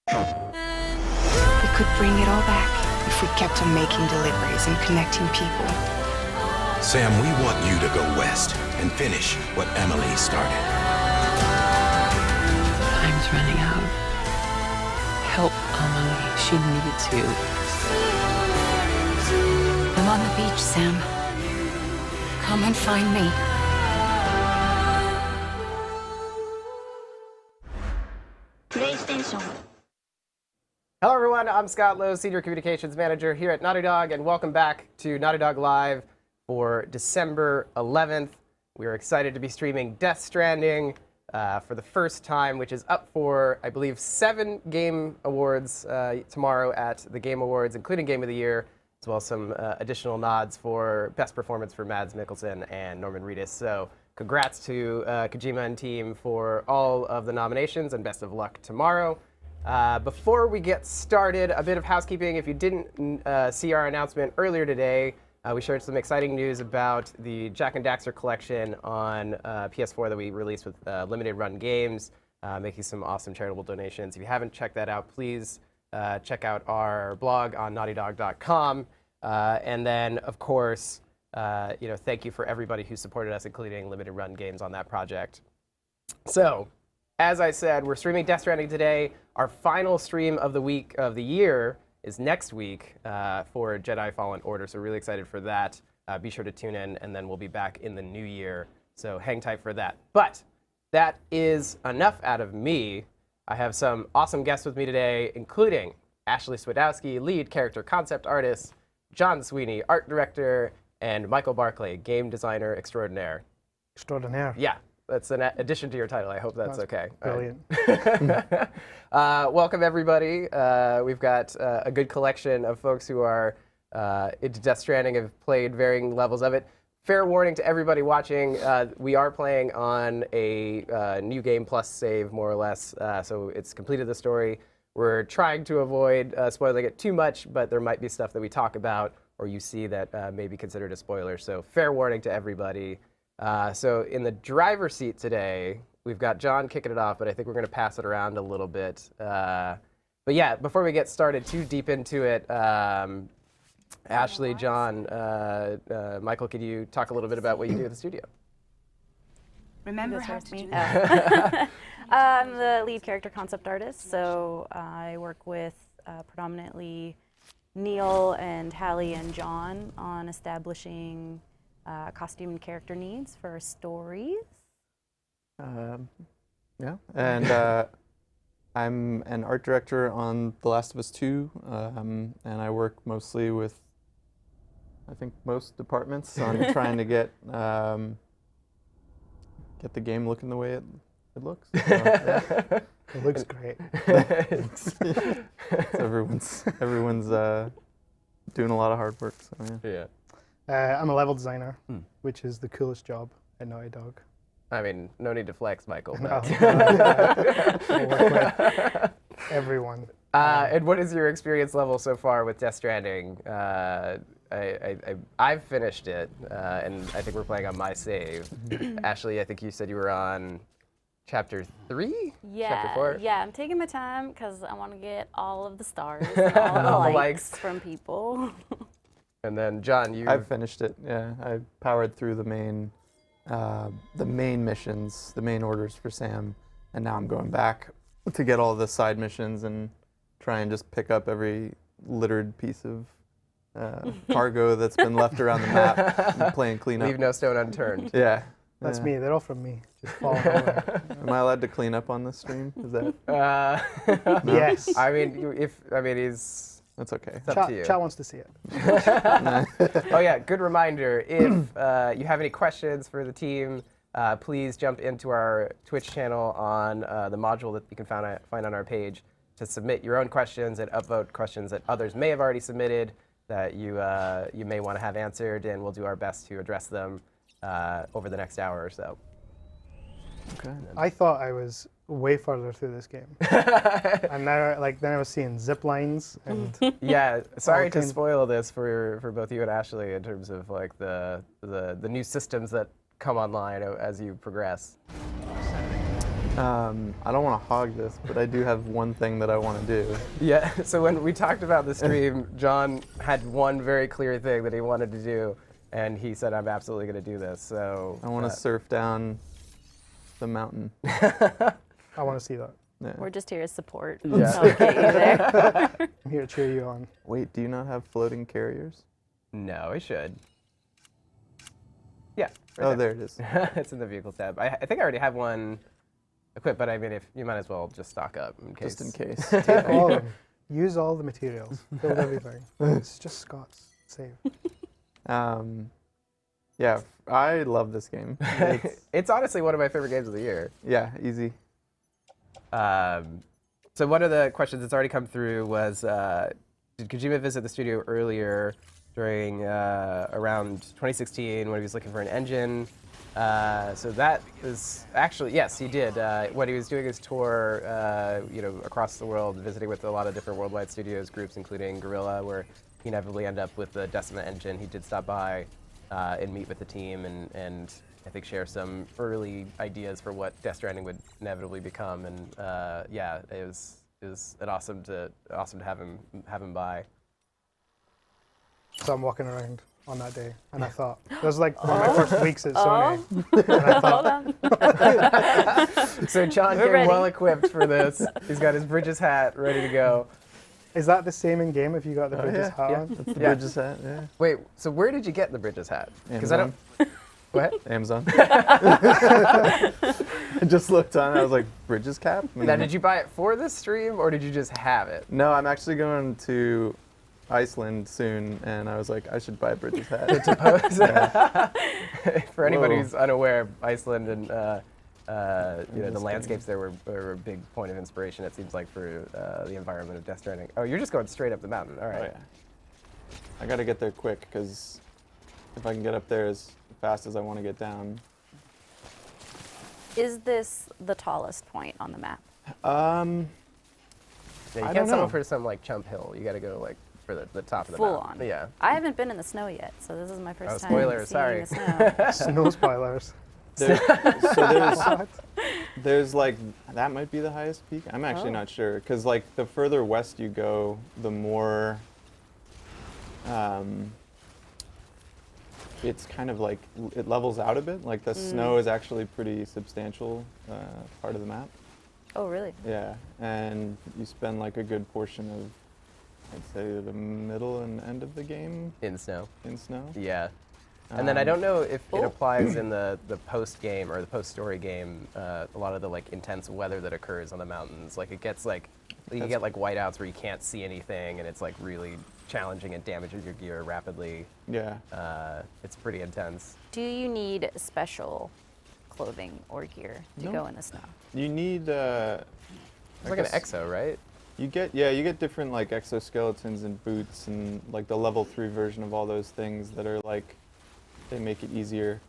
We could bring it all back if we kept on making deliveries and connecting people. Sam, we want you to go west and finish what Emily started. Time's running out. Help Emily. She needs you. I'm on the beach, Sam. Come and find me. PlayStation. Hello everyone, I'm Scott Lowe, Senior Communications Manager here at Naughty Dog, and welcome back to Naughty Dog Live for December 11th. We are excited to be streaming Death Stranding for the first time, which is up for, I believe, 7 Game Awards tomorrow at the Game Awards, including Game of the Year, as well as some additional nods for Best Performance for Mads Mikkelsen and Norman Reedus. So congrats to Kojima and team for all of the nominations, and best of luck tomorrow. Before we get started, a bit of housekeeping. If you didn't see our announcement earlier today, we shared some exciting news about the Jack and Daxter collection on PS4 that we released with Limited Run Games, making some awesome charitable donations. If you haven't checked that out, please check out our blog on naughtydog.com. And then, of course, thank you for everybody who supported us, including Limited Run Games on that project. So, as I said, we're streaming Death Stranding today. Our final stream of the week of the year is next week for Jedi Fallen Order, so really excited for that. Be sure to tune in, and then we'll be back in the new year, so hang tight for that. But that is enough out of me. I have some awesome guests with me today, including Ashley Swidowski, lead character concept artist, John Sweeney, art director, and Michael Barclay, game designer extraordinaire. Extraordinaire. Yeah. That's an addition to your title. I hope that's okay. Brilliant. Welcome, everybody. We've got a good collection of folks who are into Death Stranding, have played varying levels of it. Fair warning to everybody watching, we are playing on a New Game Plus save, more or less, so it's completed the story. We're trying to avoid spoiling it too much, but there might be stuff that we talk about or you see that may be considered a spoiler, so fair warning to everybody. So in the driver's seat today, we've got John kicking it off, but I think we're going to pass it around a little bit. But yeah, before we get started too deep into it, Ashley, John, Michael, could you talk a little bit about what you do at the studio? Remember how to me? do I'm the lead character concept artist, so I work with predominantly Neil and Hallie and John on establishing costume and character needs for stories. Yeah, and I'm an art director on The Last of Us 2, and I work mostly with, I think, most departments on trying to get the game looking the way it looks. So, yeah. It looks great. So everyone's doing a lot of hard work. So yeah. I'm a level designer, which is the coolest job at Naughty Dog. I mean, no need to flex, Michael. No. I work with everyone. And what is your experience level so far with Death Stranding? I've finished it, and I think we're playing on my save. Ashley, I think you said you were on Chapter 3? Yeah, Chapter 4? yeah, I'm taking my time because I want to get all of the stars and all the likes from people. And then John, I've finished it. Yeah, I powered through the main missions, the main orders for Sam, and now I'm going back to get all the side missions and try and just pick up every littered piece of cargo that's been left around the map and playing cleanup. Leave no stone unturned. Yeah. That's me. They're all from me. Just fall over. Am I allowed to clean up on this stream? Is that? No? Yes. I mean, he's. That's okay. It's up to you. Chat wants to see it. Oh yeah, good reminder. If you have any questions for the team, please jump into our Twitch channel on the module that you can find on our page to submit your own questions and upvote questions that others may have already submitted that you may want to have answered, and we'll do our best to address them over the next hour or so. Okay. I thought I was way farther through this game. And now, then I was seeing zip lines and yeah. Sorry to spoil this for both you and Ashley in terms of the new systems that come online as you progress. I don't want to hog this, but I do have one thing that I want to do. Yeah, so when we talked about the stream, John had one very clear thing that he wanted to do, and he said, I'm absolutely going to do this. So I want to surf down the mountain. I want to see that. Yeah. We're just here as support. Yeah. So we'll get you there. I'm here to cheer you on. Wait, do you not have floating carriers? No, it should. Yeah. Oh, there it is. It's in the vehicle tab. I think I already have one equipped, but I mean, if you might as well just stock up in case. Just in case. Take all of them. Use all the materials. Build everything. It's just Scots. Save. Yeah, I love this game. It's honestly one of my favorite games of the year. Yeah, easy. So one of the questions that's already come through was, did Kojima visit the studio earlier during around 2016 when he was looking for an engine? So that is actually, yes, he did. When he was doing his tour, across the world, visiting with a lot of different worldwide studios groups, including Guerrilla, where he inevitably ended up with the Decima engine. He did stop by and meet with the team and I think share some early ideas for what Death Stranding would inevitably become. And it was awesome to have him by. So I'm walking around on that day, and I thought, it was like one of my first weeks at Sony. And I thought, Hold on. So John We're came ready. well equipped for this. He's got his Bridges hat ready to go. is that the same in game if you got the Bridges yeah, hat yeah. on? That's the Yeah. Bridges hat, yeah. Wait, so where did you get the Bridges hat? Because I don't. What? Amazon. I just looked on it, I was like, Bridges cap? Now, did you buy it for this stream, or did you just have it? No, I'm actually going to Iceland soon, and I was like, I should buy a Bridges hat. For anybody Whoa. who's unaware, Iceland and the landscapes there were a big point of inspiration, it seems like, for the environment of Death Stranding. Oh, you're just going straight up the mountain. All right. Oh, yeah. I gotta get there quick, because if I can get up there as fast as I want to get down. Is this the tallest point on the map? Yeah, you I can't don't settle know. for some like chump hill. You got to go like for the top of the Full mountain. on. Yeah. I haven't been in the snow yet, so this is my first time spoiler, seeing sorry. the snow. Snow spoilers. There's like, that might be the highest peak. I'm actually not sure, because like the further west you go, the more it's kind of like, it levels out a bit. Like the snow is actually pretty substantial part of the map. Oh, really? Yeah, and you spend like a good portion of, I'd say, the middle and end of the game In snow. in snow. Yeah. And then I don't know if it Oh. applies in the post game or the post story game. A lot of the like intense weather that occurs on the mountains, like it gets like you get like whiteouts where you can't see anything, and it's like really challenging and damages your gear rapidly. Yeah. It's pretty intense. Do you need special clothing or gear to No. go in the snow? You need It's I like an guess exo, right? you get different like exoskeletons and boots and like the level 3 version of all those things that are like, they make it easier.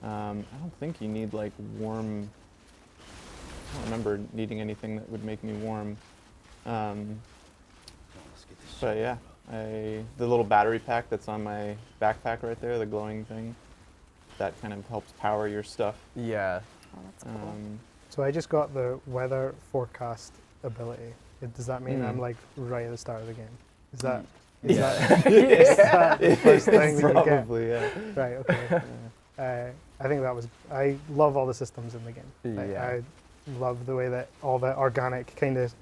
I don't think you need like warm, I don't remember needing anything that would make me warm. But yeah, the little battery pack that's on my backpack right there, the glowing thing, that kind of helps power your stuff. Yeah. Oh, that's cool. So I just got the weather forecast ability. Does that mean I'm like right at the start of the game? Is that is that the first thing that you get? Probably, yeah. Right. Okay. I think that was. I love all the systems in the game. Yeah. I love the way that all the organic kind of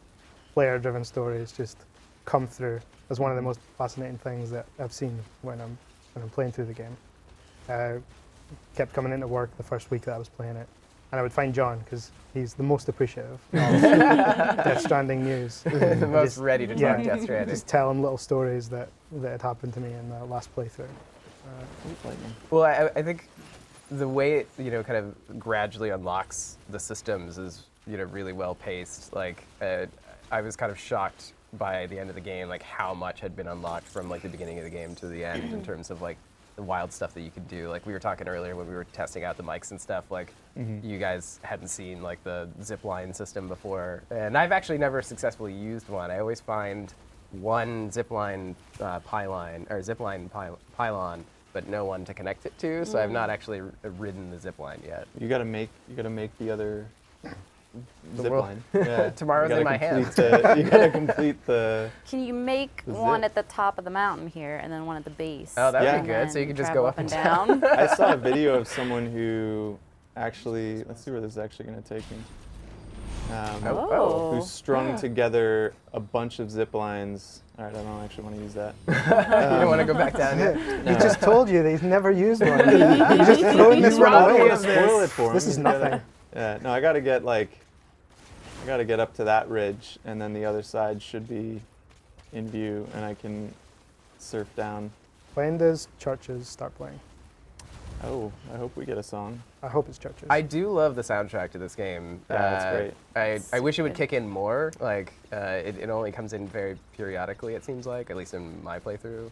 player-driven stories just come through as one of the most fascinating things that I've seen when I'm playing through the game. Kept coming into work the first week that I was playing it, and I would find John because he's the most appreciative of Death Stranding news. The most Just- ready to yeah, talk Death Stranding. Just tell him little stories that had happened to me in the last playthrough. Well, I think the way it, kind of gradually unlocks the systems is, really well paced. Like, I was kind of shocked by the end of the game, like how much had been unlocked from like the beginning of the game to the end in terms of like the wild stuff that you could do. Like we were talking earlier when we were testing out the mics and stuff, like you guys hadn't seen like the zip line system before. And I've actually never successfully used one. I always find one zipline pylon, but no one to connect it to. So I've not actually ridden the zip line yet. You gotta make the other zip world- line. Yeah. Tomorrow's You in gotta my complete hands. you gotta complete the. Can you make The one zip. at the top of the mountain here and then one at the base? Oh, that would Yeah. be good. So you And can just travel go up and down. down. I saw a video of someone who actually. Let's see where this is actually going to take me. Oh. Who strung together a bunch of zip lines. All right, I don't actually want to use that. You don't want to go back down yet? He just told you that he's never used one. He's just throwing this one robbed I don't me away. want of to spoil it for him. This is He's gotta- nothing. Yeah, no, I gotta get up to that ridge, and then the other side should be in view, and I can surf down. When does Churches start playing? Oh, I hope we get a song. I hope it's Churches. I do love the soundtrack to this game. Yeah, that's great. I wish it would good. kick in more. Like, it only comes in very periodically, it seems like, at least in my playthrough.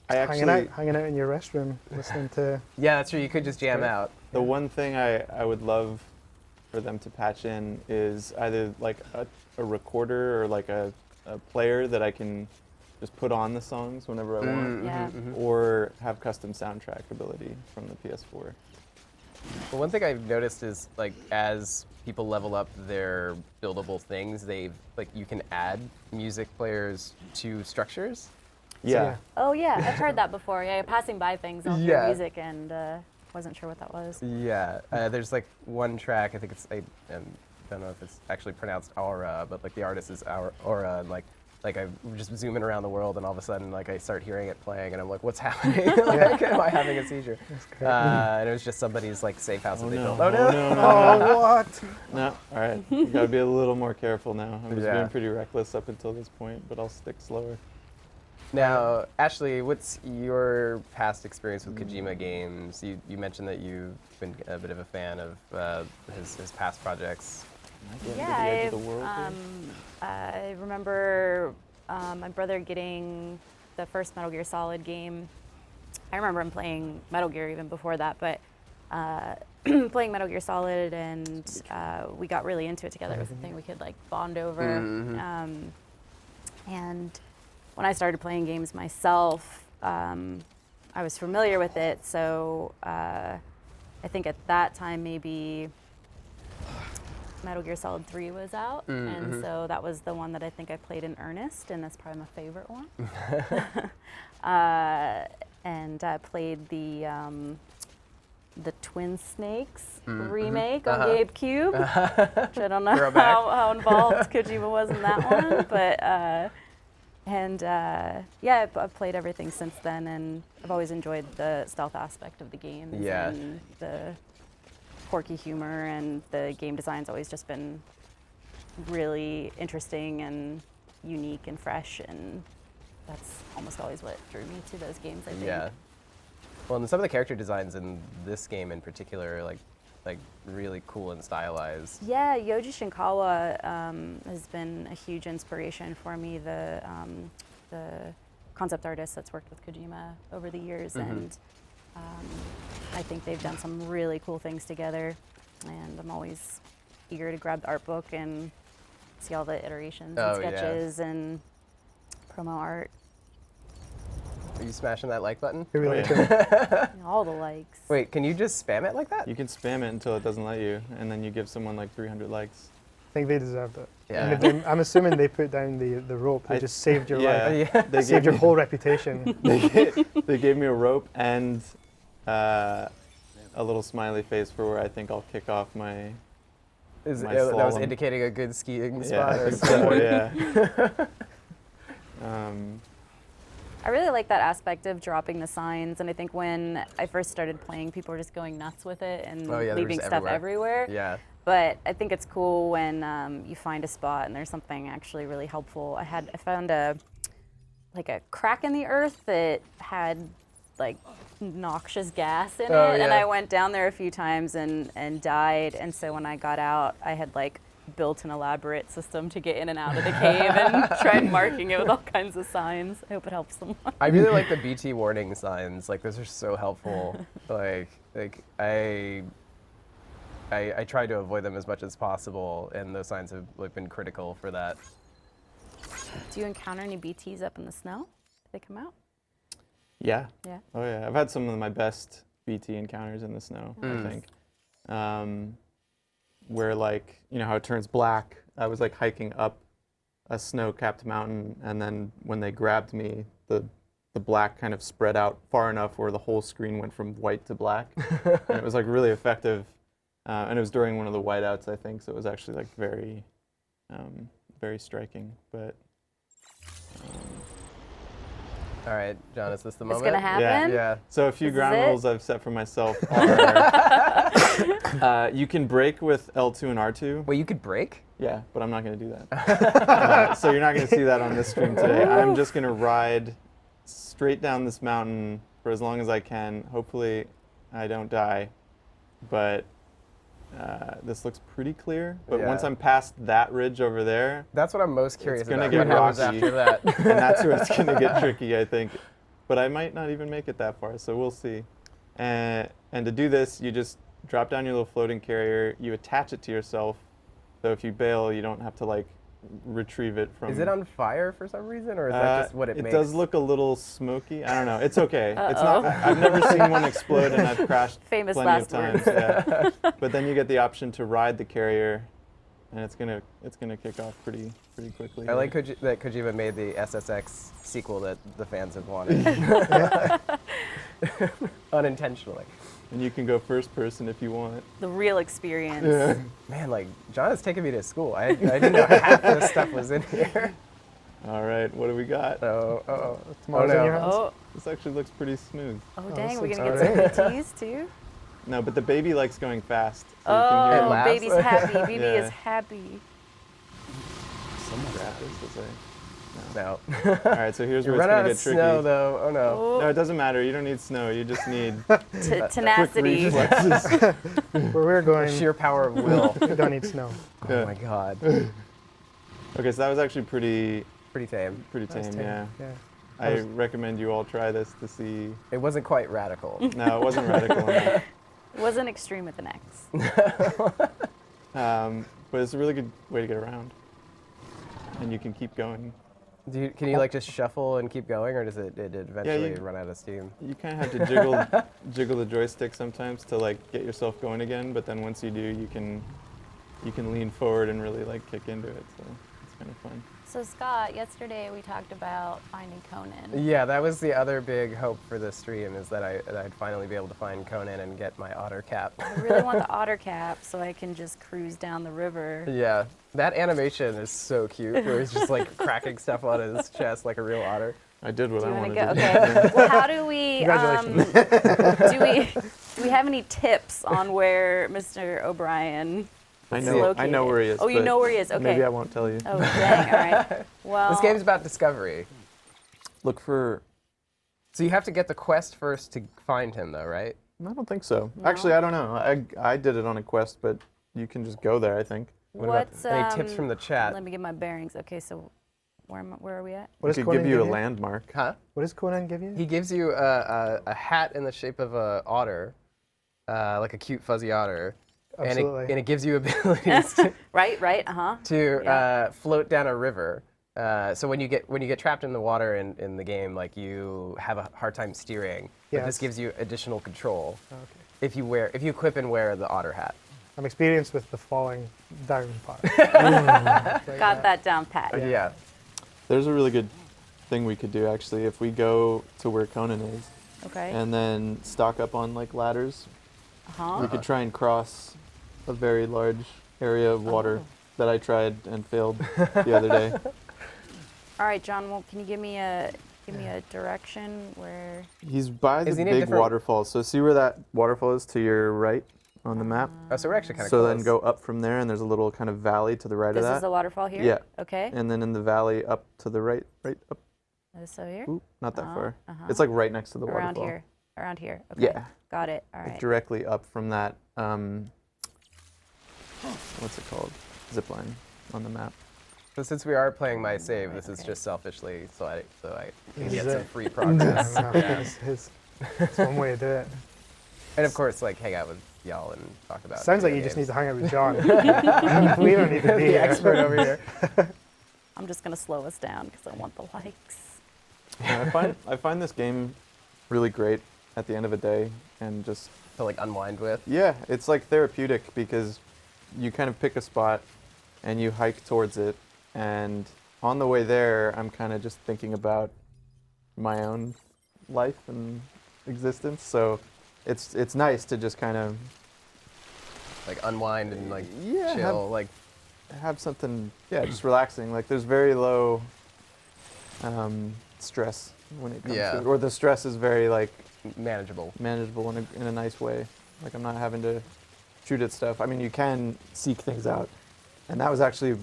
I actually, hanging out in your restroom, listening to. Yeah, that's true. You could just jam great. out. the one thing I would love for them to patch in is either like a recorder or like a player that I can just put on the songs whenever I want, Yeah. or have custom soundtrack ability from the PS4. Well, one thing I've noticed is like as people level up their buildable things, you can add music players to structures. Yeah. Oh yeah, I've heard that before. Yeah, passing by things on Yeah. music and wasn't sure what that was. Yeah, there's like one track. I think I don't know if it's actually pronounced Aura, but like the artist is Aura, and like I'm just zooming around the world, and all of a sudden like I start hearing it playing, and I'm like, what's happening? Like, am I having a seizure? great. And it was just somebody's like safe house that they built. Oh no! Oh, what? No, all right. You gotta be a little more careful now. I'm just Yeah. being pretty reckless up until this point, but I'll stick slower. Now, Ashley, what's your past experience with Kojima games? You mentioned that you've been a bit of a fan of his past projects. Yeah, I remember my brother getting the first Metal Gear Solid game. I remember him playing Metal Gear even before that, but playing Metal Gear Solid, and we got really into it together. It was a thing we could like bond over. And when I started playing games myself, I was familiar with it, so I think at that time maybe Metal Gear Solid 3 was out, and so that was the one that I think I played in earnest, and that's probably my favorite one. And I played the Twin Snakes remake on GameCube, which I don't know how involved Kojima was in that one, but yeah, I've played everything since then, and I've always enjoyed the stealth aspect of the games and the quirky humor, and the game design's always just been really interesting and unique and fresh, and that's almost always what drew me to those games, I think. Yeah. Well, and some of the character designs in this game in particular, like really cool and stylized. Yeah, Yoji Shinkawa has been a huge inspiration for me. The concept artist that's worked with Kojima over the years, and I think they've done some really cool things together. And I'm always eager to grab the art book and see all the iterations and sketches and promo art. Are you smashing that like button? You're really All the likes. Wait, can you just spam it like that? You can spam it until it doesn't let you, and then you give someone like 300 likes. I think they deserved it. Yeah. And I'm assuming they put down the rope. They just saved your life. Yeah. They Saved gave your me, whole reputation. they gave me a rope and a little smiley face for where I think I'll kick off my. That my was slalom. indicating a good skiing Yeah, spot. I Or think so, something. yeah. I really like that aspect of dropping the signs, and I think when I first started playing, people were just going nuts with it and Oh, yeah, they were leaving just stuff everywhere. Yeah. But I think it's cool when you find a spot and there's something actually really helpful. I found a crack in the earth that had like noxious gas in it, and I went down there a few times and died. And so when I got out, I had like built an elaborate system to get in and out of the cave and tried marking it with all kinds of signs. I hope it helps someone. I really like the BT warning signs. Like those are so helpful. like I try to avoid them as much as possible, and those signs have been critical for that. Do you encounter any BTs up in the snow? Do they come out? Yeah. Yeah. Oh yeah. I've had some of my best BT encounters in the snow, I think. where like, you know how it turns black. I was like hiking up a snow-capped mountain, and then when they grabbed me, the black kind of spread out far enough where the whole screen went from white to black. And it was like really effective. And it was during one of the whiteouts, I think, so it was actually like very, very striking. But All right, John, is this the It's moment? gonna happen. Yeah. so a few This is ground it? rules I've set for myself are you can brake with L2 and R2. Wait, you could break? Yeah, but I'm not going to do that. So you're not going to see that on this stream today. I'm just going to ride straight down this mountain for as long as I can. Hopefully I don't die, but this looks pretty clear. But once Yeah. I'm past that ridge over there, That's what I'm most curious it's gonna about. get What happens rocky. after that? and that's where it's going to get tricky, I think. But I might not even make it that far, so we'll see. And to do this, you just drop down your little floating carrier, you attach it to yourself, so if you bail, you don't have to like retrieve it from... Is it on fire for some reason, or is that just what it makes? It does look a little smoky. I don't know. It's okay. It's not. I've never seen one explode, and I've crashed Famous plenty last of times. words. Yeah. But then you get the option to ride the carrier, and it's gonna kick off pretty quickly. I like that Kojima made the SSX sequel that the fans have wanted. Unintentionally. And you can go first person if you want. The real experience. Man, like, John has taken me to school. I didn't know half this stuff was in here. All right, what do we got? Oh, Tomorrow's in your hands. Oh, This actually looks pretty smooth. dang, we're this gonna looks get some ETs too. No, but the baby likes going fast. So It you can hear laughs. Baby's happy. Baby Yeah. is happy. some graphics, as I- no. All right, so here's You where it's run out gonna of get tricky. snow, though. Oh, no. No, it doesn't matter. You don't need snow. You just need Tenacity. reflexes. Where we're going, Sheer power of will. we don't need snow. Oh, Yeah. my God. Okay, so that was actually pretty Pretty tame. tame, yeah. Yeah. I recommend you all try this to see. It wasn't quite radical. No, it wasn't radical enough. Wasn't extreme with an X. But it's a really good way to get around. And you can keep going. Can you like just shuffle and keep going, or does it eventually you- run out of steam? You kind of have to jiggle the joystick sometimes to like get yourself going again. But then once you do, you can lean forward and really like kick into it. So it's kind of fun. So Scott, yesterday we talked about finding Conan. Yeah, that was the other big hope for this stream, is that I'd finally be able to find Conan and get my otter cap. I really want the otter cap so I can just cruise down the river. Yeah, that animation is so cute, where he's just like cracking stuff on his chest like a real otter. I did what Do I you want wanted to to go? do. Okay. Well, how do we? Congratulations. Do we have any tips on where Mr. O'Brien? I is know located? where he is. Oh, you but know where he is. Okay. Maybe I won't tell you. Oh, dang. All right. Well. This game's about discovery. Look for. So you have to get the quest first to find him, though, right? I don't think so. No? Actually, I don't know. I did it on a quest, but you can just go there, I think. What about What's any tips from the chat? Let me get my bearings. Okay, so where are we at? What It does could give Conan you a give you? landmark. Huh? What does Conan give you? He gives you a hat in the shape of a otter, like a cute fuzzy otter. Absolutely. And it gives you abilities Right. Uh-huh. to Yeah. float down a river. So when you get trapped in the water in the game, like you have a hard time steering. But this Yes. gives you additional control Okay. if you equip and wear the otter hat. I'm experienced with the falling down part. Got that down pat. Yeah. There's a really good thing we could do, actually, if we go to where Conan is Okay. and then stock up on like ladders. Uh-huh. We could try and cross a very large area of water that I tried and failed the other day. All right, John. Well, can you give me a direction where? He's by the Is he in a big different- waterfall. So see where that waterfall is to your right on the map? Oh, so we're actually kind of So close. then go up from there, and there's a little kind of valley to the right This of that. is the waterfall here. Yeah. Okay. And then in the valley up to the right up. So here. Ooh, not that far. uh-huh. It's like right next to the Around waterfall. here. Around here. Okay. Yeah. Got it. All Like right. directly up from that. What's it called? Zip line on the map. So since we are playing my save, this is just selfishly so I can Is get it? some free progress. It's one way to do it. And of course, like hang out with y'all and talk about. Sounds like video you just need games. to hang out with John. We don't need to be the here. expert over here. I'm just gonna slow us down because I want the likes. Yeah, I find this game really great at the end of a day, and just To like unwind with. yeah, it's like therapeutic because you kind of pick a spot and you hike towards it, and on the way there, I'm kind of just thinking about my own life and existence. So it's nice to just kind of Like unwind and like Yeah, chill. Like have something, just relaxing. Like there's very low stress when it comes to it, or the stress is very like manageable. manageable in a nice way. Like I'm not having to shoot at stuff. I mean, you can seek things out, and that was actually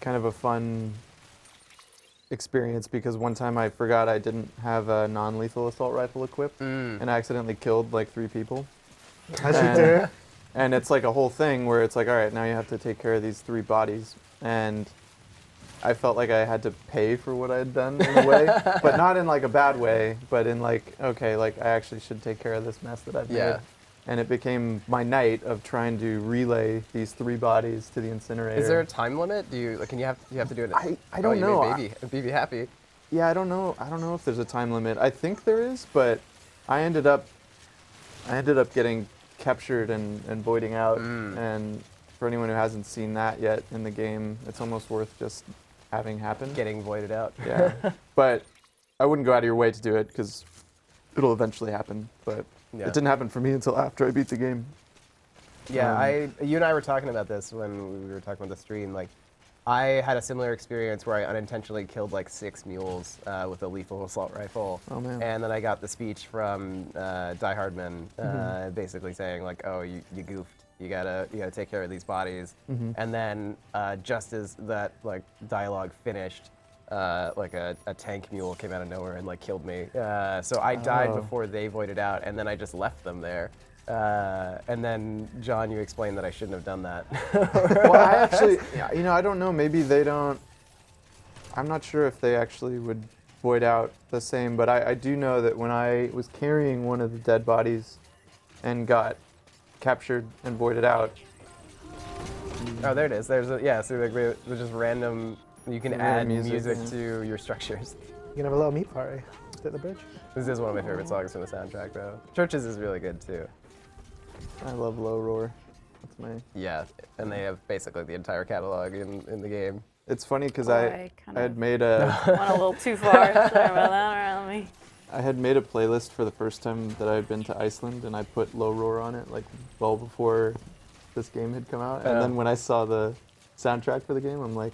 kind of a fun experience because one time I forgot I didn't have a non-lethal assault rifle equipped, and I accidentally killed like 3 people. As you do. And it's like a whole thing where it's like, all right, now you have to take care of these 3 bodies, and I felt like I had to pay for what I had done in a way, but not in like a bad way, but in like, okay, like I actually should take care of this mess that I've made. And it became my night of trying to relay these 3 bodies to the incinerator. Is there a time limit? Do you like, can you have to do it? I don't know. You made baby happy. Yeah, I don't know if there's a time limit. I think there is, but I ended up getting captured and voiding out. And for anyone who hasn't seen that yet in the game, it's almost worth just having happen. Getting voided out. Yeah. But I wouldn't go out of your way to do it because it'll eventually happen. But it didn't happen for me until after I beat the game. Yeah, you and I were talking about this when we were talking about the stream. Like, I had a similar experience where I unintentionally killed like 6 mules with a lethal assault rifle. Oh man! And then I got the speech from Die Hardman, basically saying like, "Oh, you goofed. You gotta take care of these bodies." And then just as that like dialogue finished, like a tank mule came out of nowhere and like killed me. So I died before they voided out, and then I just left them there. And then, John, you explained that I shouldn't have done that. Well, I actually, I don't know. Maybe they don't. I'm not sure if they actually would void out the same, but I do know that when I was carrying one of the dead bodies and got captured and voided out. Oh, there it is. There's so like there's just random. You can add music to your structures. You can have a little meat party just at the bridge. This is one of my favorite songs from the soundtrack, though. Churches is really good too. I love Lowe Roar. That's my. Yeah, and they have basically the entire catalog in the game. It's funny because I had made a. Went a little too far. Sorry about that. Around me. I had made a playlist for the first time that I had been to Iceland, and I put Lowe Roar on it like well before this game had come out. And then when I saw the soundtrack for the game, I'm like,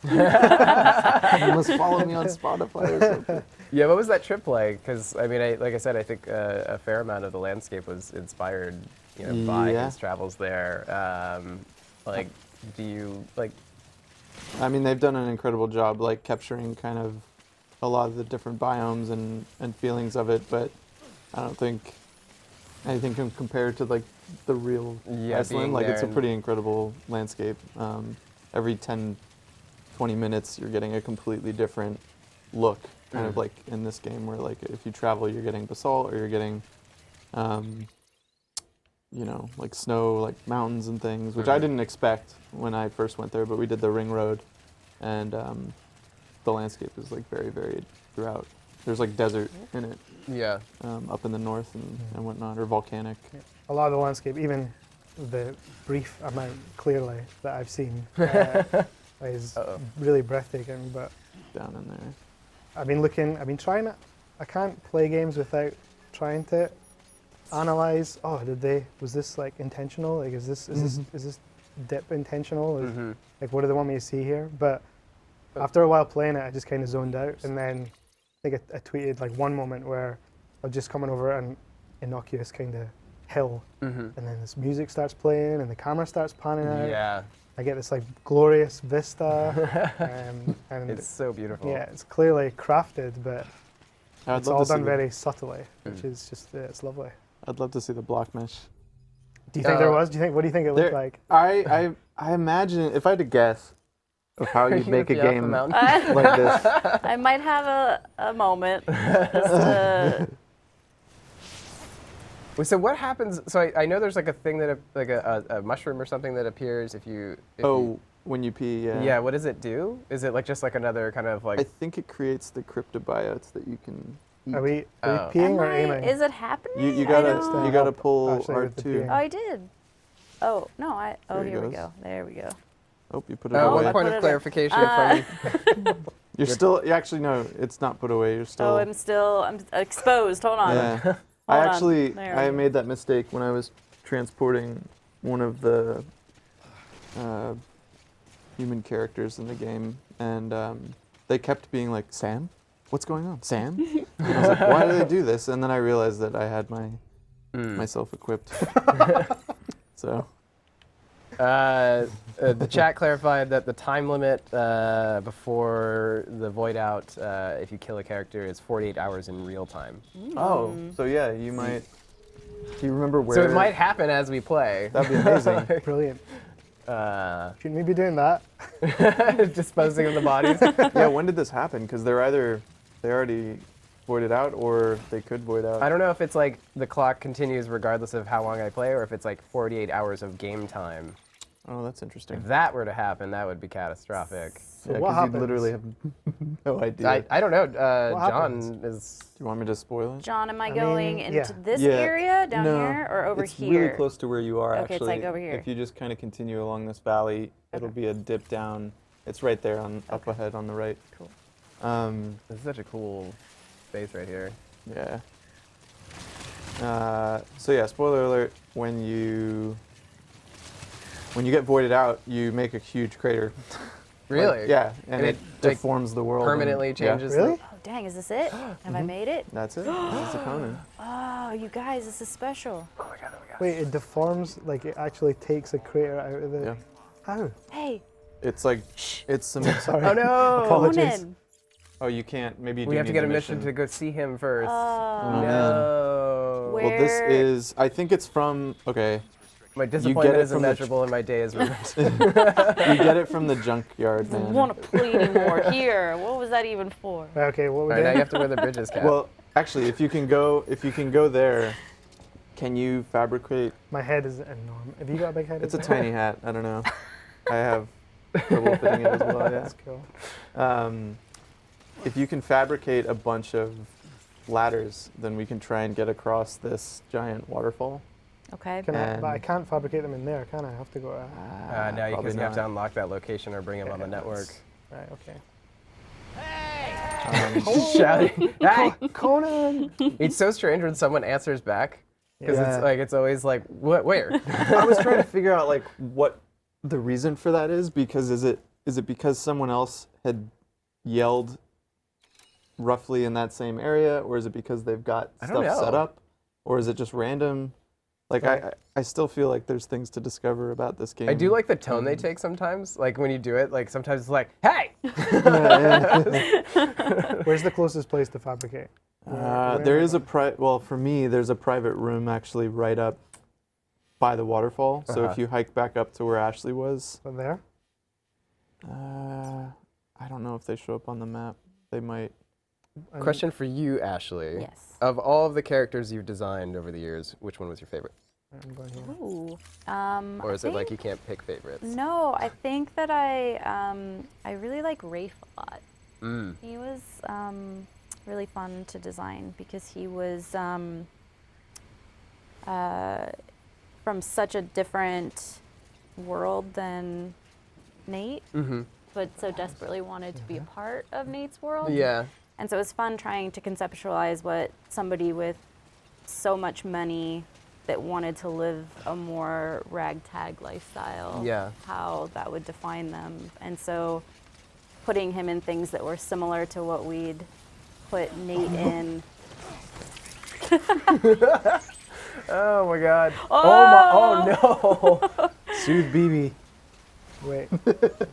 you must follow me on Spotify or something. Yeah, what was that trip like? Because I mean, like I said, I think a fair amount of the landscape was inspired, by his travels there. Like, do you like? I mean, they've done an incredible job, like capturing kind of a lot of the different biomes and feelings of it. But I don't think anything can compare to like the real Iceland. Like, it's a pretty incredible landscape. Every 10, 20 minutes, you're getting a completely different look. Kind of like in this game where like if you travel you're getting basalt or you're getting like snow, like mountains and things, which I didn't expect when I first went there, but we did the ring road and the landscape is like very varied throughout. There's like desert in it. Yeah. Up in the north and whatnot, or volcanic. A lot of the landscape, even the brief amount clearly that I've seen is really breathtaking, but down in there. I've been trying to, I can't play games without trying to analyze, was this like intentional? Like, is this dip intentional? Like, what do they want me to see here? But after a while playing it, I just kind of zoned out. And then I think I tweeted like one moment where I was just coming over an innocuous kind of hill. And then this music starts playing and the camera starts panning out. Yeah. I get this like glorious vista, and it's so beautiful. Yeah, it's clearly crafted, but it's all done very subtly, which is just it's lovely. I'd love to see the block mesh. Do you think there was? What do you think it looked like? I imagine if I had to guess of how you'd make a game like this. I might have a moment. Just So what happens? So I know there's like a thing that like a mushroom or something that appears if you. When you pee. Yeah. Yeah. What does it do? Is it like just like another kind of like? I think it creates the cryptobiotes that you can eat. Are we peeing or aiming? Is it happening? You gotta pull R2. Oh, I did. Oh no, There he here we goes. go. There we go. Oh, you put it Oh, away. one point put of it clarification from You're still. Actually, no, it's not put away. You're still. I'm exposed. Hold on. Yeah. Hold I on. actually There we I go. made that mistake when I was transporting one of the human characters in the game, and they kept being like, "Sam, what's going on, Sam?" And I was like, "Why do they do this?" And then I realized that I had myself equipped. So the chat clarified that the time limit before the void out, if you kill a character, is 48 hours in real time. oh, so yeah, you might. Do you remember where? So it might happen as we play. That'd be amazing. Brilliant. Shouldn't we be doing that? Disposing of the bodies. Yeah, when did this happen? Because they already voided out, or they could void out. I don't know if it's like the clock continues regardless of how long I play, or if it's like 48 hours of game time. Oh, that's interesting. If that were to happen, that would be catastrophic. So Yeah, what 'cause you happens? literally have no idea. I don't know. What John happens? is. Do you want me to spoil it? John, am I I going mean, into yeah. this Yeah. area down No, here or over it's here? really close to where you are, Okay, it's actually. like over here. If you just kind of continue along this valley, it'll be a dip down. It's right there up ahead on the right. Cool. This is such a cool space right here. Yeah. So yeah, spoiler alert, when you get voided out, you make a huge crater. Really? Like, yeah, and And it it, like, deforms the world. Permanently and, yeah, changes. Really? Oh, dang, is this it? Have I made it? That's it. That's the Conan. Oh, you guys, this is special. Wait, it deforms, like it actually takes a crater out of the. Yeah. How? Hey, It's like it's some. Sorry. Oh no! Apologies. Conan. Oh, you can't. Maybe you We do have to need get a the mission to go see him first. Oh, man. No. Where- Well, this is. I think it's from. Okay. My get disappointment it is from the immeasurable and my day is ruined. You get it from the junkyard, I man. want to play anymore here. What was that even for? Okay, what All we right, now doing? you have to wear the bridges cap. Well, actually, if you can go there, can you fabricate? My head is enormous. Have you got a big head? It's a tiny hat. I don't know. I have trouble fitting it as well. Yeah. That's cool. If you can fabricate a bunch of ladders, then we can try and get across this giant waterfall. Okay. But I And- can't fabricate them in there, can I? I have to go. no, you Probably because you have to not. unlock that location or bring him on the network. Right. Okay. Shouting, hey! Conan. It's so strange when someone answers back because Yeah. it's always like, what? Where? I was trying to figure out like what the reason for that is, because is it because someone else had yelled roughly in that same area, or is it because they've got I don't stuff set know. up, or is it just random? Like I still feel like there's things to discover about this game. I do like the tone they take sometimes. Like when you do it, like sometimes it's like, hey! Where's the closest place to fabricate? There is a well, for me, there's a private room actually right up by the waterfall. So Uh-huh. if you hike back up to where Ashley was, But there. I don't know if they show up on the map. They might. Question for you, Ashley. Yes. Of all of the characters you've designed over the years, which one was your favorite? I'm going here. Ooh. Or is I it like think- you can't pick favorites? No, I think that I really like Rafe a lot. Mm. He was really fun to design because he was from such a different world than Nate, Mm-hmm. but so desperately wanted to be a part of Nate's world. Yeah. And so it was fun trying to conceptualize what somebody with so much money that wanted to live a more ragtag lifestyle, Yeah. how that would define them. And so putting him in things that were similar to what we'd put Nate in. Oh my God. Oh! Oh no. Soothe BB. Wait,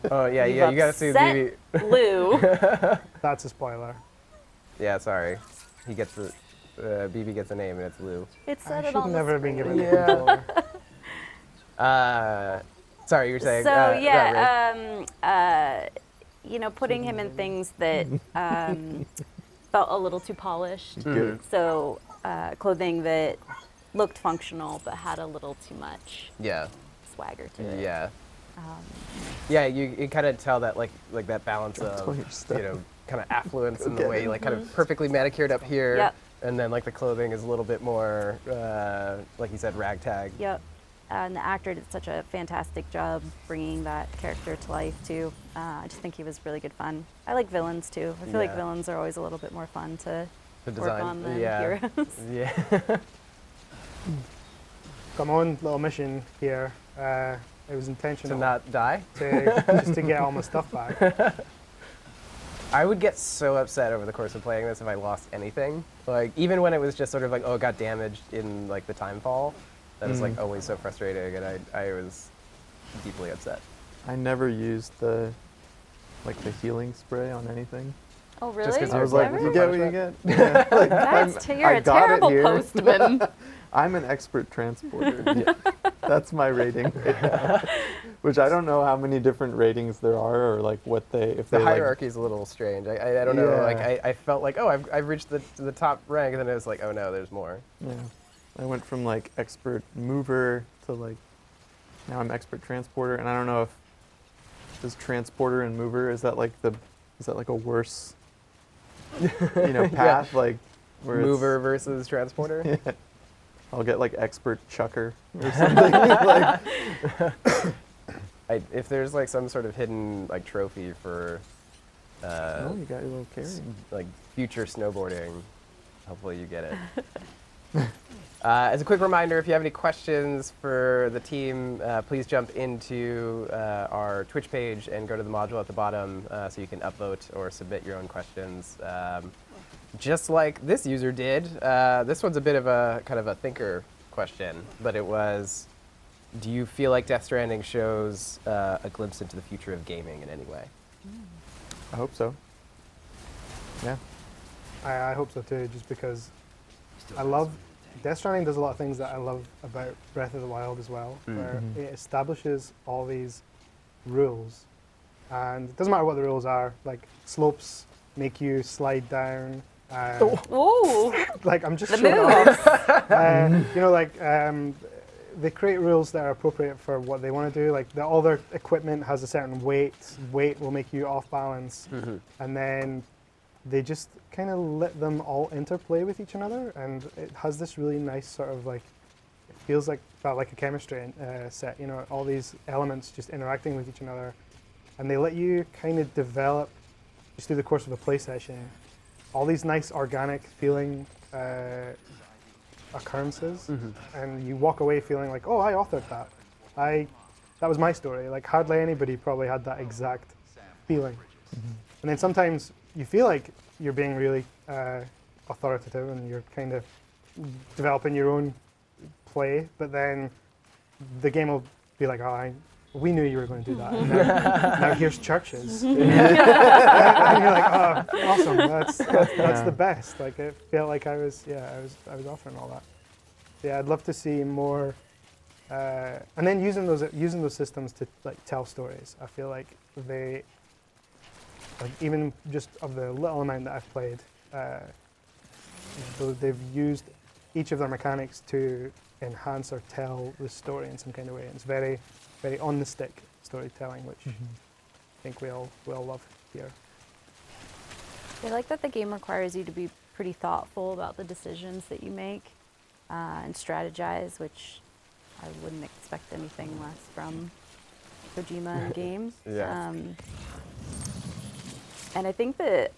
Oh yeah, You've yeah. You gotta see the upset BB. Lou. that's a spoiler. Yeah, sorry. He gets the BB gets a name and it's Lou. It I said it should on the never have been screen. given that Yeah. before. Sorry, you were saying. So Rafe. yeah, you know, putting him in things that felt a little too polished. Good. So clothing that looked functional but had a little too much Yeah. swagger to it. Yeah. Yeah, you kind of tell that like that balance all your of stuff. kind of affluence in the get way it. you like kind of perfectly manicured up here, Yep. and then like the clothing is a little bit more like you said ragtag. Yep. and the actor did such a fantastic job bringing that character to life too. I just think he was really good fun. I like villains too. I feel like villains are always a little bit more fun to work on than heroes. Yeah. Come on, little mission here. It was intentional. To not die? Just to get all my stuff back. I would get so upset over the course of playing this if I lost anything. Like, even when it was just sort of like, oh, it got damaged in like the time fall. That is like always so frustrating, and I was deeply upset. I never used the healing spray on anything. Oh, really? Just 'cause I was Never? like, you get what you get. Yeah, like, You're a got it terrible here. postman. I'm an expert transporter. That's my rating. Which I don't know how many different ratings there are, or like what if The they hierarchy is a little strange. I don't know. Yeah. Like I felt like, oh, I've reached the top rank, and then it was like, oh no, there's more. Yeah. I went from like expert mover to like now I'm expert transporter, and I don't know if does transporter and mover is that like a worse path like where Mover versus transporter. Yeah. I'll get like expert chucker or something. Like, If there's like some sort of hidden like trophy for oh, you got your little carry. like future snowboarding, hopefully you get it. As a quick reminder, if you have any questions for the team, please jump into our Twitch page and go to the module at the bottom so you can upvote or submit your own questions. Just like this user did. This one's a bit of a kind of a thinker question, but it was, do you feel like Death Stranding shows a glimpse into the future of gaming in any way? I hope so. Yeah. I hope so too, just because I love Death Stranding does a lot of things that I love about Breath of the Wild as well, where it establishes all these rules, and it doesn't matter what the rules are. Like slopes make you slide down. Ooh, Like I'm just the showing moves. off. They create rules that are appropriate for what they want to do. Like all their equipment has a certain weight. Weight will make you off balance, and then they just kind of let them all interplay with each another, and it has this really nice sort of like, it feels like a chemistry set. All these elements just interacting with each other, and they let you kind of develop just through the course of a play session all these nice organic feeling occurrences, and you walk away feeling like, oh, I authored that. That was my story. Like hardly anybody probably had that exact feeling. And then sometimes you feel like you're being really authoritative and you're kind of developing your own play, but then the game will be like, oh, we knew you were going to do that. And now here's churches. And you're like, oh, awesome. That's the best. Like it felt like I was offering all that. Yeah, I'd love to see more, and then using those systems to like tell stories. I feel like they, like even just of the little amount that I've played, they've used each of their mechanics to enhance or tell the story in some kind of way. It's very, very on the stick storytelling, which I think we all love here. I like that the game requires you to be pretty thoughtful about the decisions that you make and strategize, which I wouldn't expect anything less from Kojima in games. Yeah. And I think that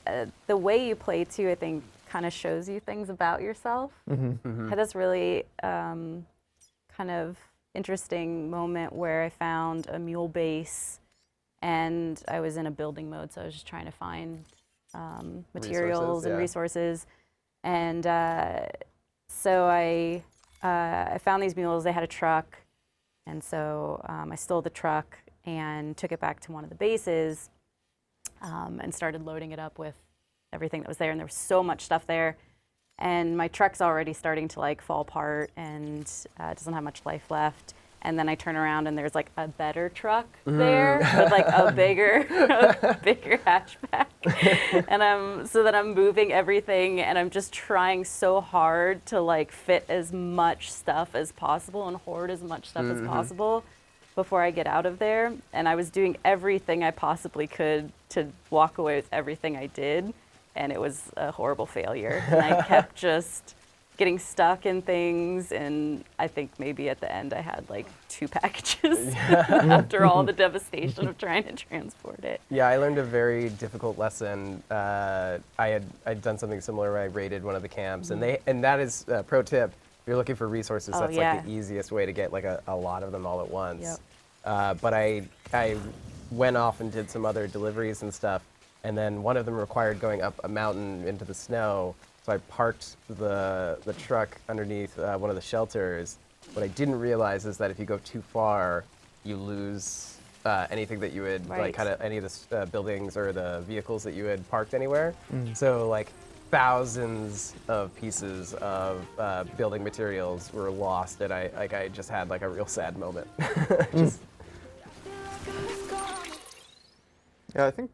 the way you play too, I think, kind of shows you things about yourself. I had this really kind of interesting moment where I found a mule base, and I was in a building mode, so I was just trying to find materials and resources. And so I found these mules. They had a truck, and so I stole the truck and took it back to one of the bases and started loading it up with everything that was there. And there was so much stuff there, and my truck's already starting to like fall apart and doesn't have much life left. And then I turn around and there's like a better truck there with like a bigger hatchback. And I'm moving everything, and I'm just trying so hard to like fit as much stuff as possible and hoard as much stuff as possible before I get out of there. And I was doing everything I possibly could to walk away with everything I did, and it was a horrible failure. And I kept just getting stuck in things, and I think maybe at the end I had like 2 packages after all the devastation of trying to transport it. Yeah, I learned a very difficult lesson. I'd done something similar where I raided one of the camps, and that is pro tip. If you're looking for resources, Oh, that's yeah. like the easiest way to get like a lot of them all at once. Yep. But I went off and did some other deliveries and stuff, and then one of them required going up a mountain into the snow. So I parked the truck underneath one of the shelters. What I didn't realize is that if you go too far, you lose anything that you had, like Right. kind of any of the buildings or the vehicles that you had parked anywhere. So like thousands of pieces of building materials were lost, and I just had like a real sad moment. Just, Yeah, I think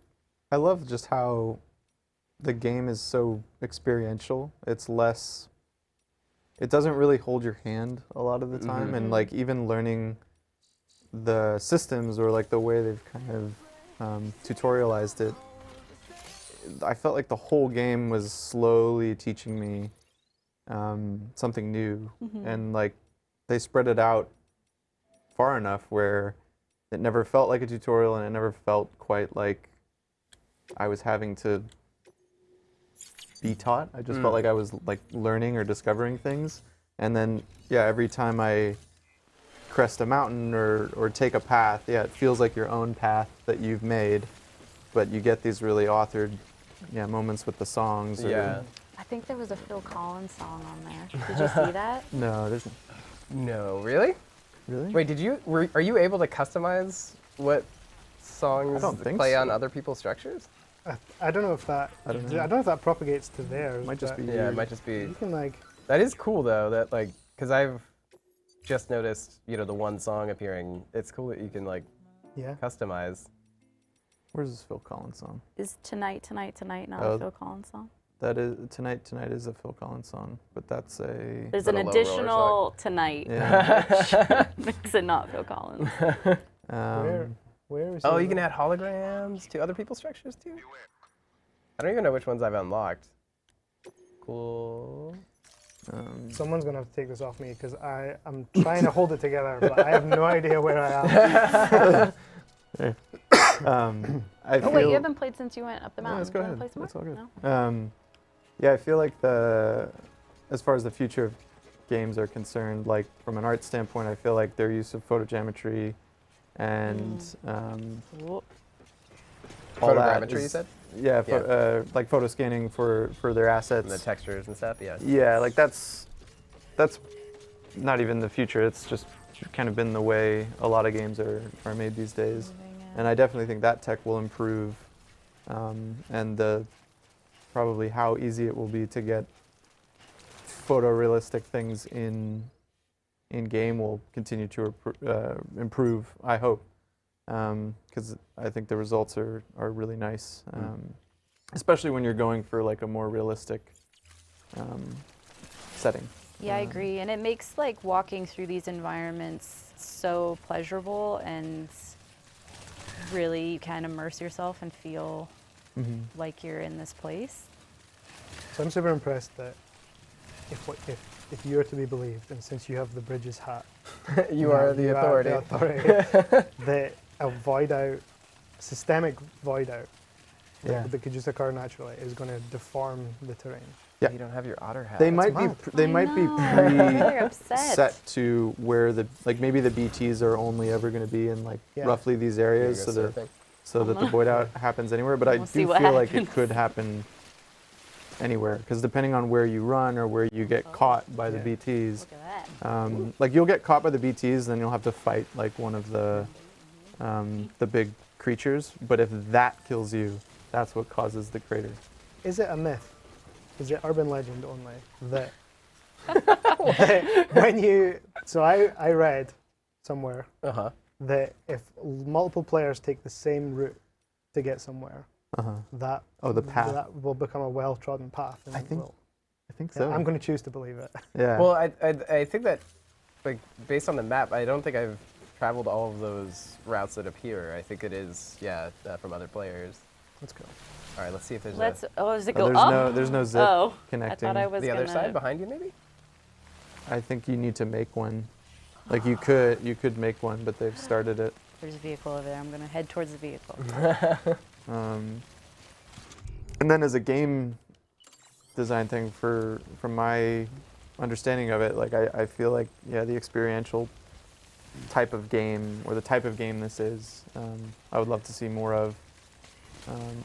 I love just how the game is so experiential. It doesn't really hold your hand a lot of the time, and like even learning the systems or like the way they've kind of tutorialized it, I felt like the whole game was slowly teaching me something new, and like they spread it out far enough where it never felt like a tutorial, and it never felt quite like I was having to be taught. I just felt like I was like learning or discovering things. And then, yeah, every time I crest a mountain or take a path, yeah, it feels like your own path that you've made, but you get these really authored, moments with the songs. yeah. I think there was a Phil Collins song on there. Did you see that? No, there's No, really? really. Wait, are you able to customize what songs don't think play so. on other people's structures? I don't know if that. I don't know. I don't know if that propagates to theirs. Might just but be Yeah, it might just be. You can like. That is cool though. That like, cause I've just noticed, the one song appearing. It's cool that you can like Yeah. customize. Where's this Phil Collins song? Is Tonight, Tonight, Tonight not Oh. a Phil Collins song? That is Tonight is a Phil Collins song, but that's a There's that an a Low Roller additional Tonight, yeah. which makes it not Phil Collins. Where is Oh, it? you can add holograms to other people's structures too. I don't even know which ones I've unlocked. Cool. Someone's gonna have to take this off me because I'm trying to hold it together, but I have no idea where I am. I Oh wait, feel- you haven't played since you went up the No, mountain. let's go Do you wanna ahead. play some That's all more? good. No? Yeah, I feel like as far as the future of games are concerned, like from an art standpoint, I feel like their use of photogeometry and Cool. all that Photogrammetry, you is- said? Yeah, Yeah. like photo scanning for their assets. And the textures and stuff. Yeah. Yeah, like that's not even the future. It's just kind of been the way a lot of games are made these days. And I definitely think that tech will improve, and probably how easy it will be to get photorealistic things in game will continue to improve. I hope, because I think the results are really nice, especially when you're going for like a more realistic setting. Yeah, I agree, and it makes like walking through these environments so pleasurable, and really you can immerse yourself and feel like you're in this place. So I'm super impressed that if you're to be believed, and since you have the Bridges hat, You are the authority. that a void out, systemic void out, Yeah. that could just occur naturally, is going to deform the terrain. Yeah. You don't have your otter hat. They might be mad. they I might be know. They're upset. set to where maybe the BTs are only ever going to be in like Yeah. roughly these areas, so that the void out happens anywhere. But I We'll see do what feel like it happens. could happen anywhere, because depending on where you run or where you get caught by the Yeah. BTs, Look at that. like you'll get caught by the BTs, then you'll have to fight like one of the big creatures. But if that kills you, that's what causes the crater. Is it a myth? Is it urban legend only that when you? So I read somewhere Uh-huh. that if multiple players take the same route to get somewhere, that The path. that will become a well-trodden path. And I it think will. I think Yeah, so. I'm going to choose to believe it. Yeah. Well, I think that, like, based on the map, I don't think I've traveled all of those routes that appear. I think it is, from other players. Let's go. All right, let's see if there's Does it go there's up? there's no zip Oh, I connecting. thought I was the gonna. other side behind you, maybe? I think you need to make one. Like you could make one, but they've started it. There's a vehicle over there. I'm gonna head towards the vehicle. And then as a game design thing, from my understanding of it, like I feel like the experiential type of game, or the type of game this is, I would love to see more of,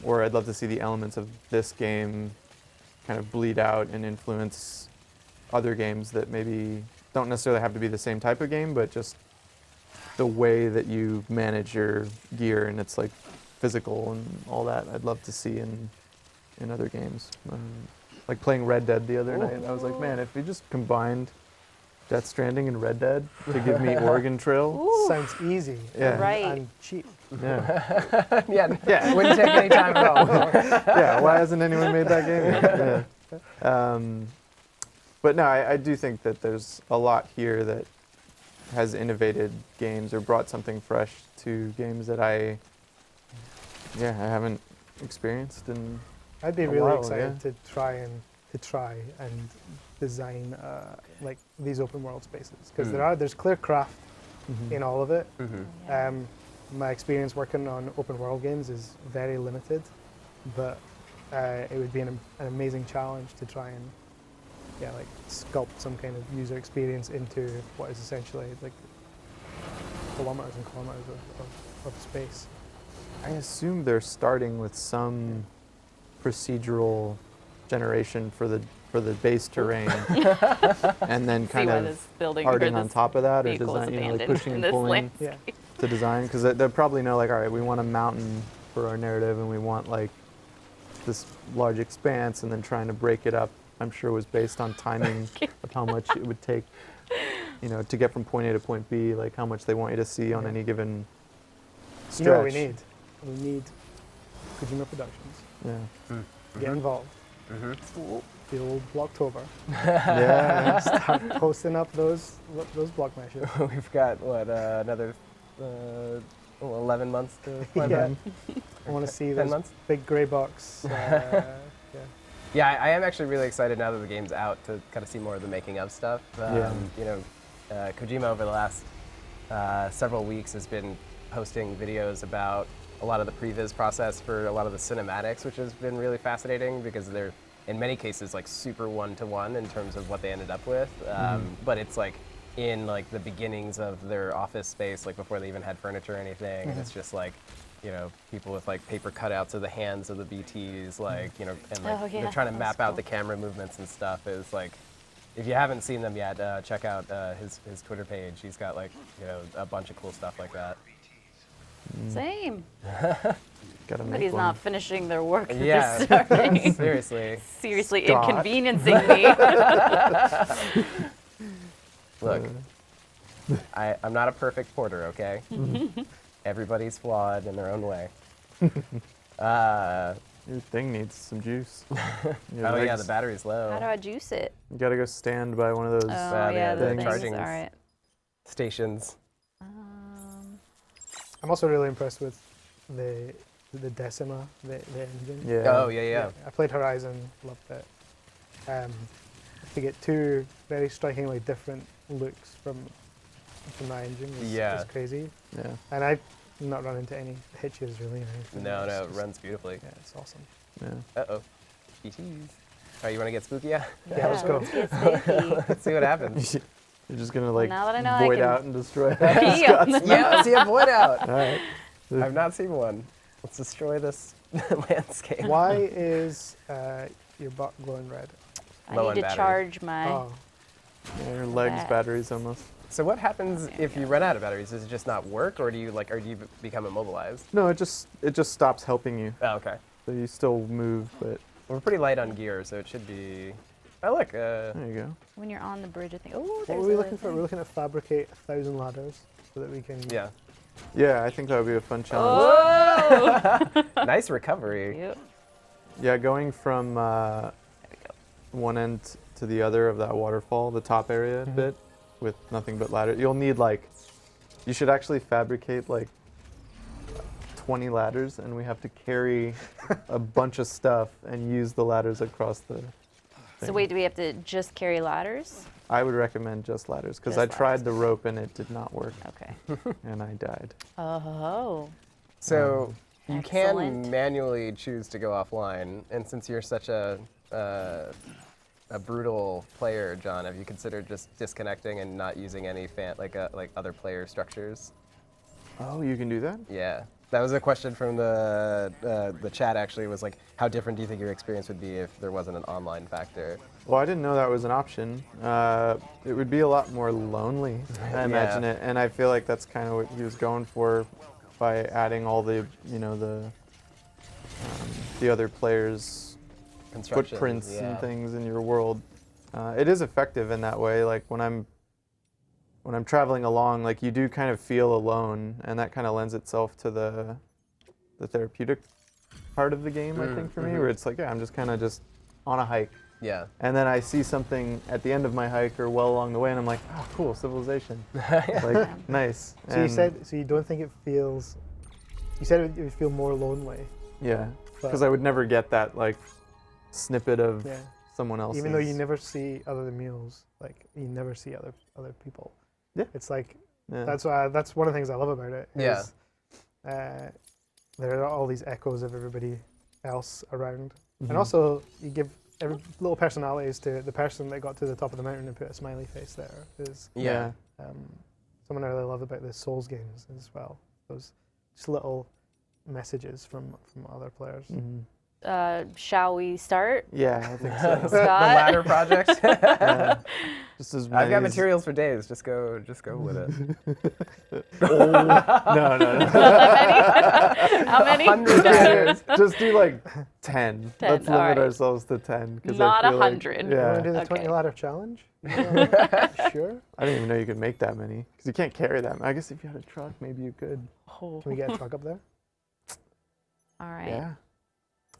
or I'd love to see the elements of this game kind of bleed out and influence other games that maybe don't necessarily have to be the same type of game, but just the way that you manage your gear and it's like physical and all that. I'd love to see in other games. Like playing Red Dead the other night, I was like, man, if we just combined Death Stranding and Red Dead to give me Oregon Trail. Sounds easy. Yeah. Right. And cheap. Yeah. yeah, wouldn't take any time at all. Yeah, why hasn't anyone made that game yet? Yeah. But no, I do think that there's a lot here that has innovated games or brought something fresh to games that I haven't experienced in I'd be a really while, excited yeah. to try and design like these open world spaces, because there's clear craft in all of it. My experience working on open world games is very limited, but it would be an amazing challenge to try and like sculpt some kind of user experience into what is essentially like kilometers and kilometers of space. I assume they're starting with some procedural generation for the base terrain, and then kind of arting on top of that, or design, like pushing and pulling to design, because they'll probably know, like, all right, we want a mountain for our narrative, and we want like this large expanse, and then trying to break it up, I'm sure, was based on timing of how much it would take, to get from point A to point B, like how much they want you to see on any given stretch. You know what we need? We need Kojima Productions. Yeah. Get involved. The old Blocktober. Yeah. Start posting up those block meshes. We've got another 11 months to plan that. I want to see 10 those months? big gray box. Yeah, I am actually really excited now that the game's out to kind of see more of the making of stuff. Kojima over the last several weeks has been posting videos about a lot of the previs process for a lot of the cinematics, which has been really fascinating, because they're in many cases like super one-to-one in terms of what they ended up with. But it's like in like the beginnings of their office space, like before they even had furniture or anything. And it's just like, people with like paper cutouts of the hands of the BTs, like, and like they're trying to map out the camera movements and stuff. It's like, if you haven't seen them yet, check out his Twitter page. He's got like, a bunch of cool stuff like that. Same. Gotta make But he's one. not finishing their work that Yeah, they're starting. seriously. Seriously Scott. inconveniencing me. Look, I'm not a perfect porter, okay? Everybody's flawed in their own way. Your thing needs some juice. The battery's low. How do I juice it? You gotta go stand by one of those. Oh, yeah, the the things. charging All right. stations. I'm also really impressed with the Decima, the engine. Yeah. Oh, yeah. I played Horizon, loved it. To get two very strikingly different looks from that engine was crazy. Yeah. And I've not run into any hitches really. Or anything. No, It's it just- runs beautifully. Yeah, it's awesome. Yeah. Uh-oh. ETs. All right, you want to get spooky? Yeah? Yeah, let's go. Get spooky. Let's see what happens. You're just gonna like now that I know I void can out and destroy. pee on the Yeah, let's see a void out. All right. I've not seen one. Let's destroy this landscape. Why is your butt glowing red? I Low need on to battery. charge my. Oh, Yeah, your legs That. batteries almost. So what happens if you run out of batteries? Does it just not work, or do you become immobilized? No, it just stops helping you. Oh, okay. So you still move, but We're pretty light on gear, so it should be. Oh, look. there you go. When you're on the bridge, I think. Oh, what there's were we a looking for? thing. We're looking to fabricate 1,000 ladders so that we can. Yeah. Yeah, I think that would be a fun challenge. Whoa! Nice recovery. Yep. Yeah, going from one end to the other of that waterfall, the top area bit, with nothing but ladder. You'll need you should actually fabricate 20 ladders, and we have to carry a bunch of stuff and use the ladders across the So wait, do we have to just carry ladders? I would recommend just ladders because I Just tried ladders. the rope and it did not work, Okay. and I died. Oh. So you can Excellent. manually choose to go offline, and since you're such a brutal player, John, have you considered just disconnecting and not using any like other player structures? Oh, you can do that? Yeah, that was a question from the chat. Actually, was like, how different do you think your experience would be if there wasn't an online factor? Well, I didn't know that was an option. It would be a lot more lonely, I imagine it, and I feel like that's kind of what he was going for by adding all the, the other players' Constructions, footprints yeah. and things in your world. It is effective in that way. Like when I'm traveling along, like you do kind of feel alone, and that kind of lends itself to the therapeutic part of the game, I think, for me, where it's like, yeah, I'm just kind of just on a hike. Yeah. And then I see something at the end of my hike or well along the way, and I'm like, oh, cool, civilization. Like, nice. So you said, so you don't think it feels, you said it would feel more lonely. Yeah, because But- I would never get that, like, snippet of Yeah. someone else's. Even though you never see other meals, like you never see other people. Yeah. It's like, Yeah. that's one of the things I love about it. Yeah. Is, there are all these echoes of everybody else around. And also, you give every little personalities to the person that got to the top of the mountain and put a smiley face there. Is Yeah. something I really love about the Souls games as well. Those just little messages from other players. Shall we start? Yeah, I think so. The Scott? ladder project. Yeah. Just as I've got many as- materials for days. Just go with it. No. How many? 100 days. Just do like 10. 10, Let's limit alright. ourselves to 10. 'cause Not I feel 100. You want Yeah. to do the 20 Okay. ladder challenge? Sure. I didn't even know you could make that many. Because you can't carry that. I guess if you had a truck, maybe you could. Oh. Can we get a truck up there? All right. Yeah.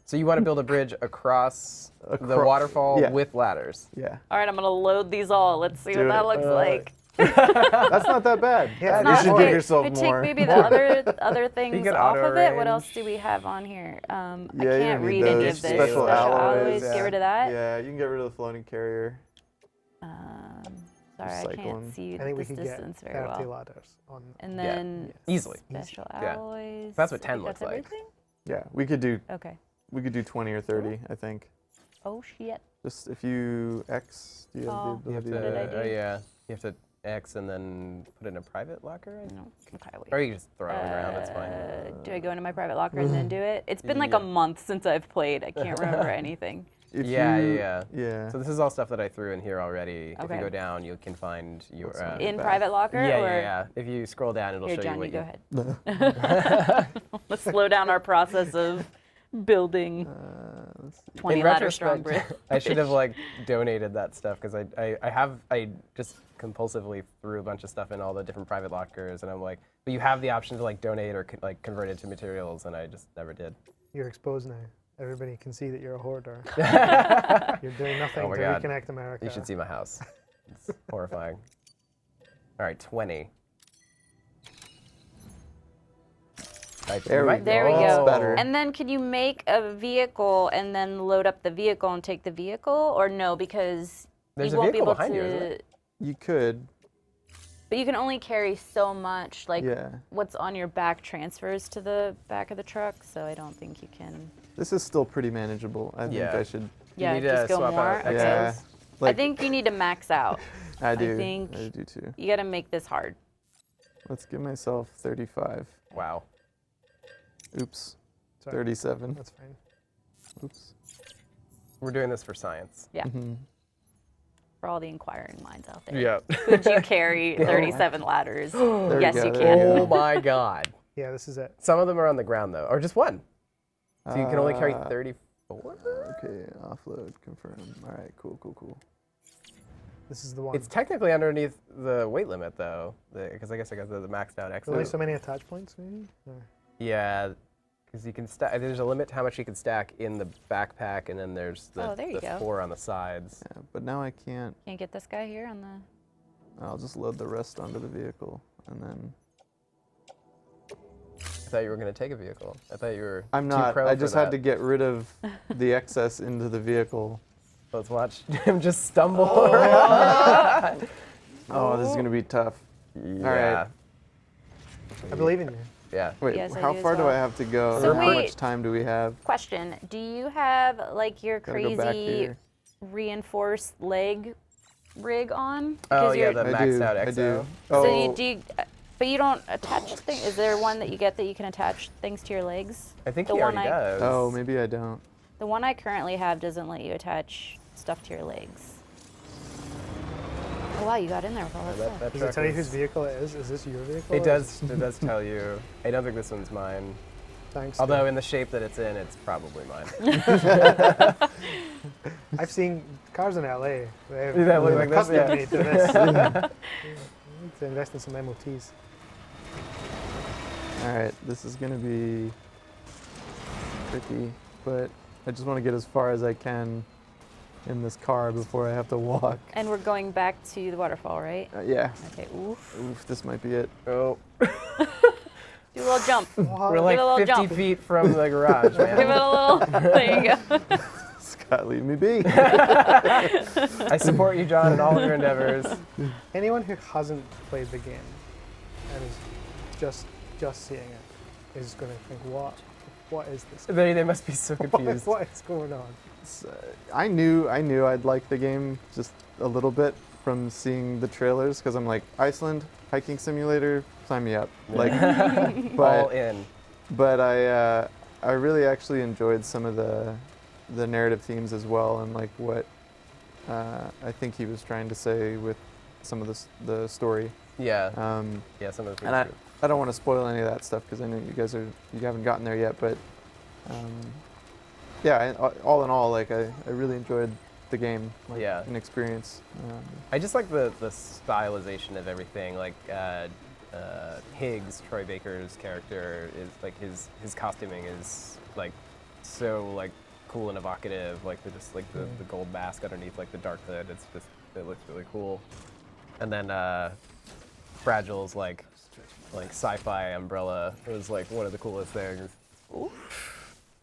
So you want to build a bridge across the Acro- waterfall yeah. with ladders. Yeah. All right, I'm gonna load these all. Let's see Do what that it. looks like. That's not that bad. Yeah, you not should hard. give yourself we more. take maybe the other things get off of it. What auto-arrange. else do we have on here? I Yeah, you can't don't read need any those. of this. Special alloys, Get yeah. rid of that. Yeah, you can get rid of the floating carrier. Sorry, I Recycle can't them. see I think we this could get distance very 30 well. ladders on. And Yeah. then Easily. special Yeah. alloys. That's what I 10 think looks that's like. everything? Yeah, we could do Okay. 20 or 30, I think. Oh shit. Just if you X, do you have Oh. the You have ability? What did I to, do? yeah. You have to X and then put it in a private locker. I think? No. Okay, wait. Or you can just throw them around. That's fine. Do I go into my private locker and then do it? It's been like a Yeah. month since I've played. I can't remember anything. If Yeah, you- yeah. Yeah. So this is all stuff that I threw in here already. If Okay. you go down, you can find your. What's on In back. private locker? Yeah, or yeah, yeah. If you scroll down, it'll Here, show John, you you what go ahead. Let's slow down our process of building Let's see. 20 In ladder strong bridge. retrospect, I should have like donated that stuff because I just compulsively threw a bunch of stuff in all the different private lockers, and I'm like, but you have the option to like donate or like convert it to materials, and I just never did. You're exposed now. Everybody can see that you're a hoarder. You're doing nothing Oh my to God. reconnect America. You should see my house. It's horrifying. All right, 20. There we There we go. go. That's better. And then can you make a vehicle and then load up the vehicle and take the vehicle? Or no, because There's you a won't be vehicle able behind to. you, isn't it? You could. But you can only carry so much. Like Yeah. what's on your back transfers to the back of the truck, so I don't think you can. This is still pretty manageable. I think Yeah. I should. Yeah, need to just go swap more. out Okay. Yeah. I Like, think you need to max out. I do. think- I do too. You got to make this hard. Let's give myself 35. Wow. Oops. Sorry. 37. That's fine. Oops. We're doing this for science. Yeah. Mhm. For all the inquiring minds out there. Yeah. Could you carry 37 ladders? There Yes, we go, you there can. we Oh my God. Yeah, this is it. Some of them are on the ground though, or just one. So you can only carry Uh, 34. Okay, offload, confirm. All right, cool. This is the one. It's technically underneath the weight limit though, because I guess I got the maxed out There's only X. so many attach points, maybe? Or- Yeah, because you can stack. There's a limit to how much you can stack in the backpack, and then there's the, Oh, there you the go. 4 on the sides. Yeah, but now I can't. Can't get this guy here on the. I'll just load the rest onto the vehicle, and then. I thought you were gonna take a vehicle. I thought you were. I'm too not. pro I for just had that. to get rid of the excess into the vehicle, Let's watch him just stumble. Oh, this is gonna be tough. Yeah. All right. I believe in you. Yeah. Wait, Yes, I how do as far do well. I have to go? So Or how wait. much time do we have? Question: do you have like your Gotta go back crazy here. reinforced leg rig on? Oh Because yeah, you're- the I maxed do. out I XO. do. So Oh, you do, but you don't attach things. Is there one that you get that you can attach things to your legs? I think The he one already does. oh, maybe I don't. The one I currently have doesn't let you attach stuff to your legs. Oh wow, you got in there with all that That, stuff. that Does it truck tell you is- whose vehicle it is? Is this your vehicle? It or does. is It does tell you. I don't think this one's mine. Thanks. Although in the shape that it's in, it's probably mine. I've seen cars in LA. They've That look like this, custom yeah. made to this. You need to invest in some MOTs. All right, this is gonna be tricky, but I just want to get as far as I can in this car before I have to walk. And we're going back to the waterfall, right? Yeah. Okay. Oof. Oof, this might be it. Oh, Do a little jump. we're like Give it a little 50 jump. feet from the garage, Give it man. a little. There you go. Scott, leave me be. I support you, John, in all of your endeavors. Anyone who hasn't played the game and is just seeing it is going to think, what is this? They must be so confused. What is going on? I knew I'd like the game just a little bit from seeing the trailers because I'm like, Iceland hiking simulator, sign me up. Like, All but in. I really actually enjoyed some of the narrative themes as well, and like what I think he was trying to say with some of the story. Yeah. Um, Yeah, some of the and things. I don't want to spoil any of that stuff because I know you haven't gotten there yet, but yeah, all in all, like I really enjoyed the game, like, Yeah. an experience. I just like the stylization of everything. Like Higgs, Troy Baker's character, is like his costuming is like so like cool and evocative. Like the gold mask underneath like the dark hood. It looks really cool. And then Fragile's like sci-fi umbrella was like one of the coolest things.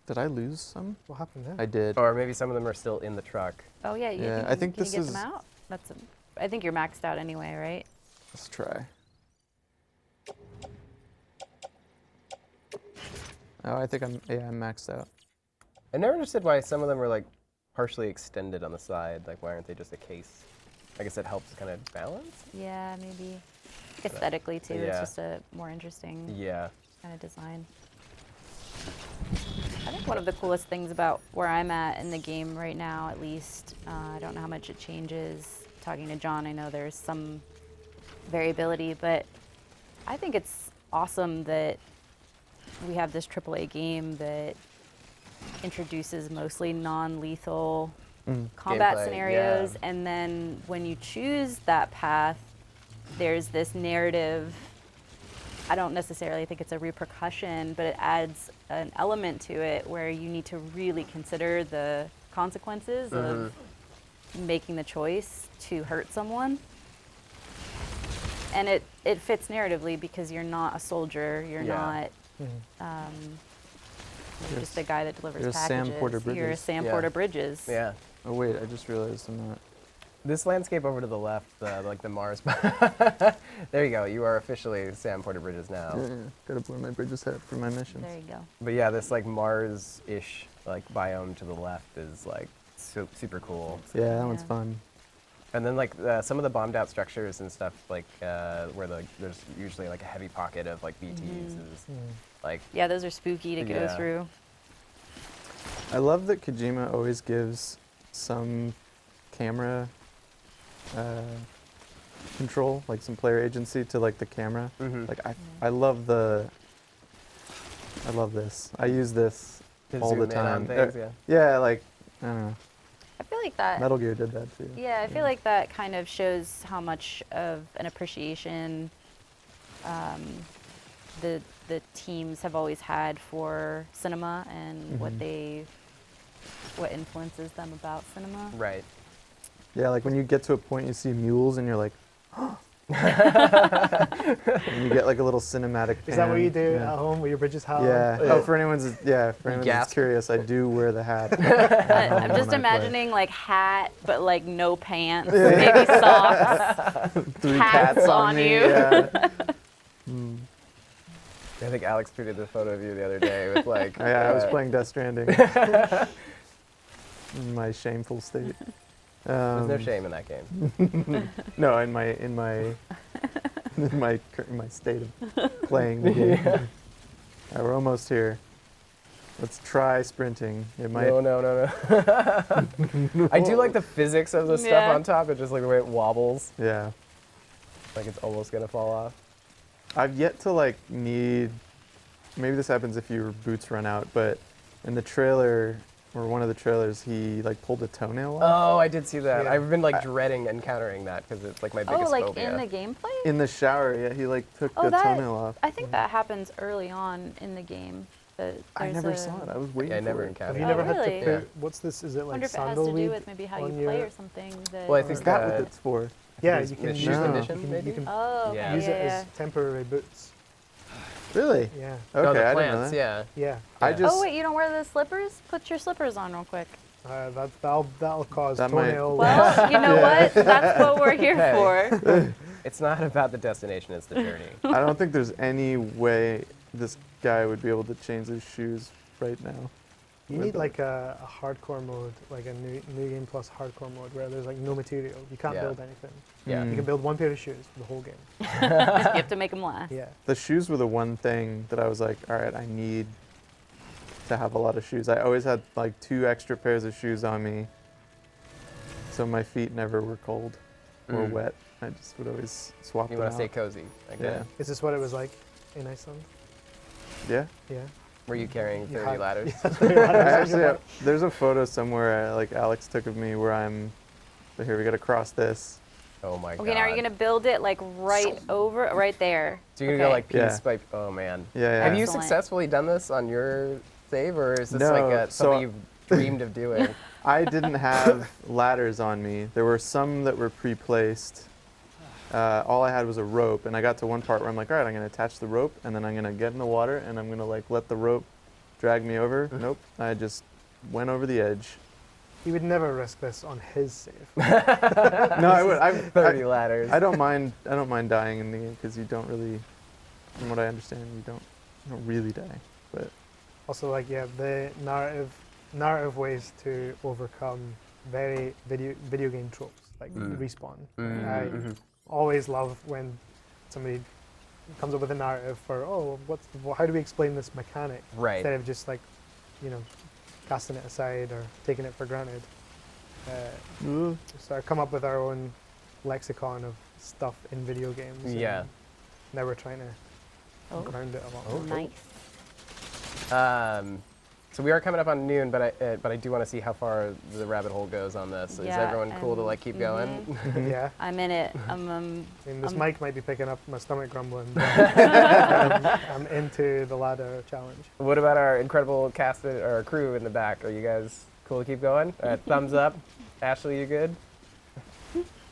Did I lose some? What happened there? I did. Or maybe some of them are still in the truck. Oh yeah. Yeah, I think can this you get is- them out? I think you're maxed out anyway, right? Let's try. Oh, I think I'm maxed out. I never understood why some of them were like partially extended on the side. Like why aren't they just a case? I guess it helps kind of balance. Yeah, maybe. Aesthetically too, it's Yeah. just a more interesting Yeah. kind of design. I think one of the coolest things about where I'm at in the game right now, at least, I don't know how much it changes. Talking to John, I know there's some variability, but I think it's awesome that we have this AAA game that introduces mostly non-lethal combat Gameplay, scenarios, yeah. and then when you choose that path, there's this narrative. I don't necessarily think it's a repercussion, but it adds an element to it where you need to really consider the consequences of making the choice to hurt someone. And it fits narratively because you're not a soldier, you're Yeah. not you're just a guy that delivers you're packages. Sam Porter You're a Bridges. Sam Yeah. Porter Bridges. Yeah. Oh wait, I just realized I'm not. This landscape over to the left, like the Mars. There you go. You are officially Sam Porter Bridges now. Yeah, gotta blur my bridges head for my missions. There you go. But yeah, this like Mars-ish like biome to the left is like super cool. Yeah, that one's Yeah. fun. And then like some of the bombed out structures and stuff like where there's usually like a heavy pocket of like BTs is like Yeah, those are spooky to go Yeah. through. I love that Kojima always gives some camera control, like some player agency to like the camera. Like I love this. I use this to all zoom the in time. on things, yeah. Yeah, like I don't know. I feel like that. Metal Gear did that too. Yeah, I feel like that kind of shows how much of an appreciation the teams have always had for cinema and what influences them about cinema. Right. Yeah, like when you get to a point you see mules and you're like, oh, And you get like a little cinematic. Is that what you do yeah. at home with your bridges hat on? Yeah. Oh, for anyone who's Gasp. curious, I do wear the hat. I'm just imagining like hat, but like no pants, maybe socks, 3 hats cats on me. you. Yeah. I think Alex tweeted a photo of you the other day with like. I was playing Death Stranding. In my shameful state. There's no shame in that game. No, in my state of playing the game. All right, we're almost here. Let's try sprinting. It might. No. I do like the physics of the stuff Yeah. on top. It just like the way it wobbles, Yeah. like it's almost gonna fall off. I've yet to like need. Maybe this happens if your boots run out, but in the trailer or one of the trailers, he like pulled a toenail off. Oh, I did see that. Yeah. I've been like dreading encountering that because it's like my biggest Oh, like phobia. in the gameplay? In the shower, yeah, he like took Oh, the that toenail off. I think that happens early on in the game. But I there's never a- saw it. I was waiting. Yeah, I never for it. encountered Have you it. never Oh, had to really? put, Yeah. what's this, is it I like wonder if it has to do sandalweed? with maybe how you on play your- or something. That Well, I think Is that what that- it's for? Yeah, Is you it can shoes use condition, you maybe? can Oh, okay, Yeah. use it yeah. as temporary boots. Really? Yeah, No, Okay, the I didn't know plants, that. yeah. yeah. I Yeah. just. Oh wait, you don't wear the slippers? Put your slippers on real quick. That'll cause That might- toenail. Well, you know what? That's what we're here Hey. for. It's not about the destination; it's the journey. I don't think there's any way this guy would be able to change his shoes right now. You need like a hardcore mode, like a new game plus hardcore mode where there's like no material. You can't Yeah. build anything. Yeah. You can build one pair of shoes for the whole game. You have to make them last. Yeah. The shoes were the one thing that I was like, all right, I need to have a lot of shoes. I always had like 2 extra pairs of shoes on me, so my feet never were cold or Mm. wet. I just would always swap You them want out. to stay cozy. Okay. Yeah. Is this what it was like in Iceland? Yeah. Yeah. Were you carrying 30 had- ladders? I actually, there's a photo somewhere like Alex took of me where I'm. So here we got to cross this. Oh my god. Okay, now are you gonna build it like right over, right there? So you're gonna go like piece Yeah. by. Oh man. Yeah. Have you Excellent. successfully done this on your save, or is this No, like so- something you've dreamed of doing? I didn't have ladders on me. There were some that were pre-placed. All I had was a rope, and I got to one part where I'm like, all right, I'm gonna attach the rope, and then I'm gonna get in the water, and I'm gonna like let the rope drag me over. Nope, I just went over the edge. He would never risk this on his save. No, I would. 30 ladders. I don't mind. I don't mind dying in the game because you don't really, from what I understand, you don't really die. But Also, like, yeah, the narrative ways to overcome very video game tropes, like respawn. I always love when somebody comes up with a narrative for, how do we explain this mechanic? Right. Instead of just like, casting it aside or taking it for granted. So I come up with our own lexicon of stuff in video games. and Yeah. Now we're trying to Oh, ground it a lot. nice. So we are coming up on noon, but I do want to see how far the rabbit hole goes on this. Is Yeah, everyone cool to and- like keep going? Yeah. I'm in it. I mean, this I'm- mic might be picking up my stomach grumbling. But I'm into the ladder challenge. What about our incredible cast or crew in the back? Are you guys cool to keep going? Thumbs up. Ashley, you good?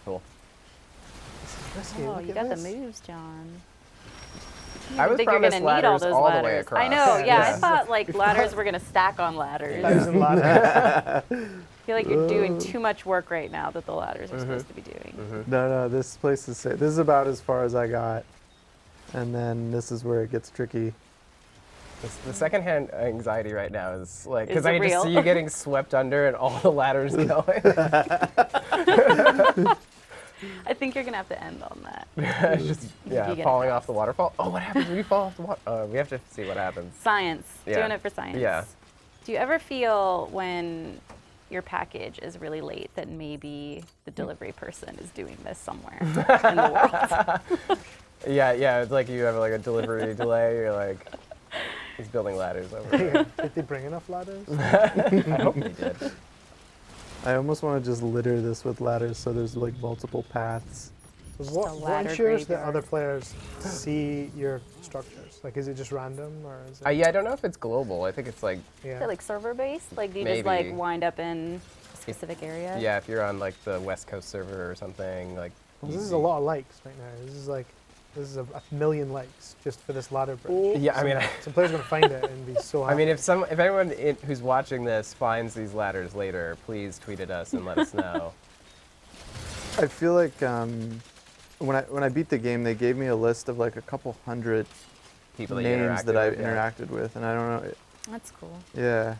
Cool. Risky, Oh, look you at got the this. moves, John. I was think you're promised gonna need all ladders those all the ladders. way across. I know. Yeah, I Yeah. thought like ladders were gonna stack on ladders. 1,000 ladders. I feel like you're doing too much work right now that the ladders are supposed to be doing. no, this place is safe. This is about as far as I got, and then this is where it gets tricky. The secondhand anxiety right now is like, because Is I it can just real? see you getting swept under and all the ladders going. I think you're gonna have to end on that. Just, You get falling it off the waterfall. Oh, what happens when you fall off the water? We have to see what happens. Science. Yeah. Doing it for science. Yeah. Do you ever feel when your package is really late that maybe the delivery person is doing this somewhere in the world? Yeah, it's like you have like a delivery delay. You're like, he's building ladders over here. Did they bring enough ladders? I hope they did. I almost want to just litter this with ladders so there's like multiple paths. What ladder ensures that graveyard. other players see your structures? Like, is it just random or is it? Yeah, I don't know if it's global. I think it's like, yeah. Is it like server based? Like do you just like Maybe. wind up in a specific area? yeah, if you're on like the West Coast server or something, like This is a lot of likes right now. This is a million likes just for this ladder bridge. Yeah, I mean, Some player's gonna find it and be so happy. I mean, if anyone who's watching this finds these ladders later, please tweet at us and let us know. I feel like when I beat the game, they gave me a list of like a couple hundred People that you names interacted that I with, yeah. interacted with, and I don't know. That's cool. Yeah.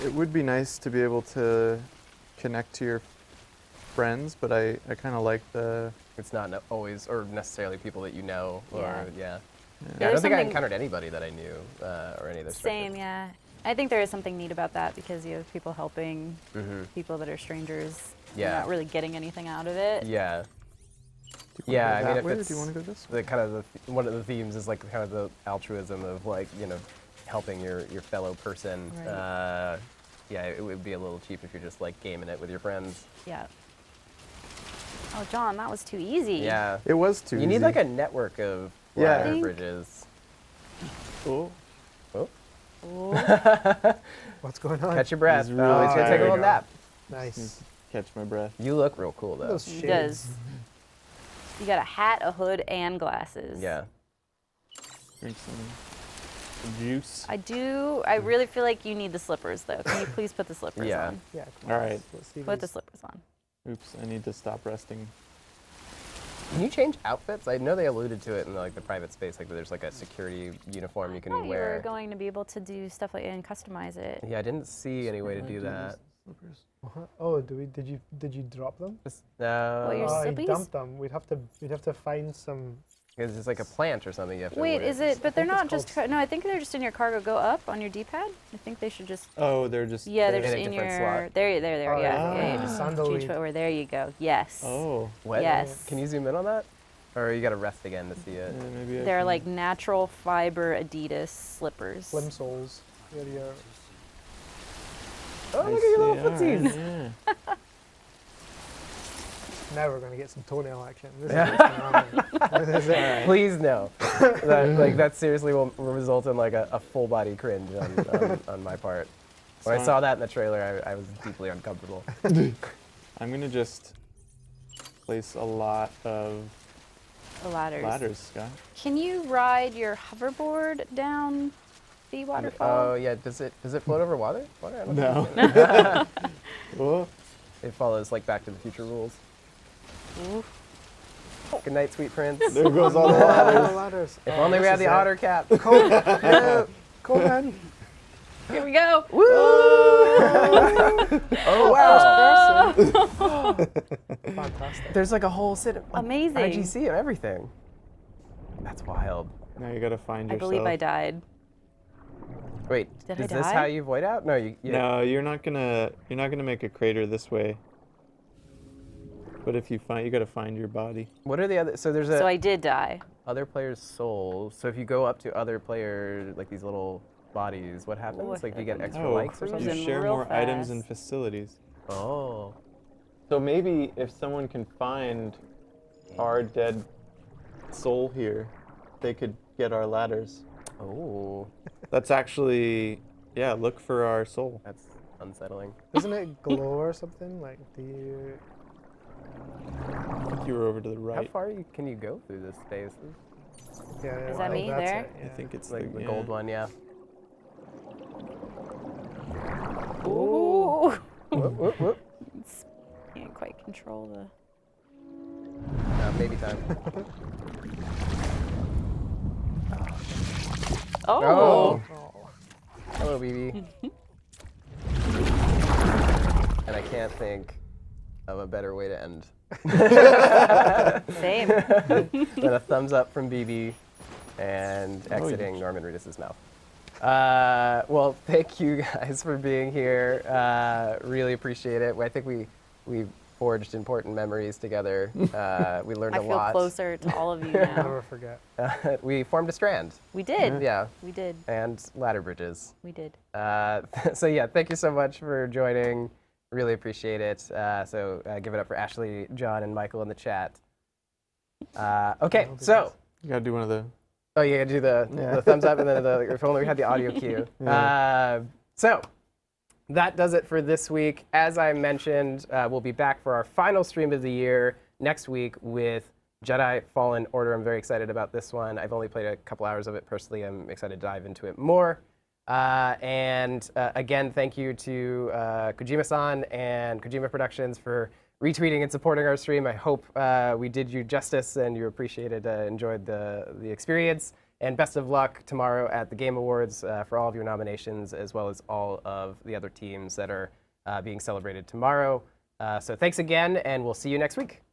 It would be nice to be able to connect to your friends, but I kind of like the. It's not always or necessarily people that you know. Or, Yeah. yeah. I There's don't think I something- encountered anybody that I knew or any of those. Same, yeah. I think there is something neat about that because you have people helping Mm-hmm. people that are strangers. Yeah. You're not really getting anything out of it. Yeah. Do you wanna Yeah, go I mean, that if way, or it's do you want to go this way? the kind of one of the themes is like kind of the altruism of like helping your fellow person. Right. Yeah, it would be a little cheap if you're just like gaming it with your friends. Yeah. Oh, John, that was too easy. Yeah. It was too You need easy. like a network of Yeah. ladder Think- bridges. Oh. Oh. Ooh. What's going on? Catch your breath. He's Oh, really he's gonna take a tired. little nap. Nice. Catch my breath. You look real cool though. Those He shades. does. You got a hat, a hood, and glasses. Yeah. Drink some juice. I really feel like you need the slippers, though. Can you please put the slippers Yeah. on? Yeah. Come All on, right. Let's see Put the these. slippers on. Oops, I need to stop resting. Can you change outfits? I know they alluded to it in like the private space, like there's like a security uniform you can Oh, you wear. were going to be able to do stuff like and customize it. Yeah, I didn't see any way to do that. What? Oh, did you drop them? No, What, your Oh, he slippies? dumped them. We'd have to find some. because it's like a plant or something you have to Wait, wear. is it? But they're think it's not just. called- No, I think they're just in your cargo. Go up on your D-pad. I think they should just. Oh, they're just. Yeah, they're in just a in different your. slot. There, Oh, yeah. yeah. You just Sandal change lead. footwear. There you go. Yes. Oh. What? Yes. Can you zoom in on that? Or you gotta rest again to see it? Yeah, maybe I They're can- like natural fiber Adidas slippers. Slim soles. Here you are. Oh, I look at your little see, all right, footsies. yeah. Now we're gonna get some toenail action. This Yeah. is what's going on. This is it. Please no. that seriously will result in like a full body cringe on my part. When I So- saw that in the trailer, I was deeply uncomfortable. I'm gonna just place a lot of The ladders. ladders, Scott. Can you ride your hoverboard down the waterfall? Oh yeah, does it float over water? I don't No. think Oh. it follows like Back to the Future rules. Ooh. Good night, sweet prince. There goes all the Oh, ladders. ladders. If only we This had is the it. otter cap. Go on. Here we go. Oh wow! Fantastic. There's like a whole Amazing. IGC and everything. That's wild. Now you gotta find I yourself. believe I died. Wait, Did I is this die? how you void out? No, you. No, you're not gonna make a crater this way. But if you gotta find your body. What are the other? So there's So I did die. other players' souls. So if you go up to other players, like these little bodies, what happens? Oh, Like do you get extra Oh, likes or you something? Cruising share real more items and fast. facilities. Oh. So maybe if someone can find our dead soul here, they could get our ladders. Oh. That's actually, yeah, look for our soul. That's unsettling. Doesn't it glow or something? Like, do you? I think you were over to the How right. far can you go through this space? Yeah. Is I that think me that's there? it, I yeah. think it's It's like the yeah. gold one, yeah. Ooh. Whoop, whoop, whoop. Can't quite control the. Baby time. Oh. Oh. Hello, BB. And I can't think of a better way to end Same. than a thumbs up from BB and exiting Norman Reedus' mouth. Well, thank you guys for being here. Really appreciate it. I think we forged important memories together. We learned I a feel lot. closer to all of you now. Never forget. We formed a strand. We did. Yeah, We did. and ladder bridges. We did. So yeah, thank you so much for joining. Really appreciate it. So give it up for Ashley, John, and Michael in the chat. Okay, so You gotta do one of the. oh, you gotta do the thumbs up and then if only we had the audio cue. Yeah. So that does it for this week. As I mentioned, we'll be back for our final stream of the year next week with Jedi Fallen Order. I'm very excited about this one. I've only played a couple hours of it personally. I'm excited to dive into it more. And again, thank you to Kojima-san and Kojima Productions for retweeting and supporting our stream. I hope we did you justice and you appreciated, enjoyed the experience. And best of luck tomorrow at the Game Awards for all of your nominations, as well as all of the other teams that are being celebrated tomorrow. So thanks again, and we'll see you next week.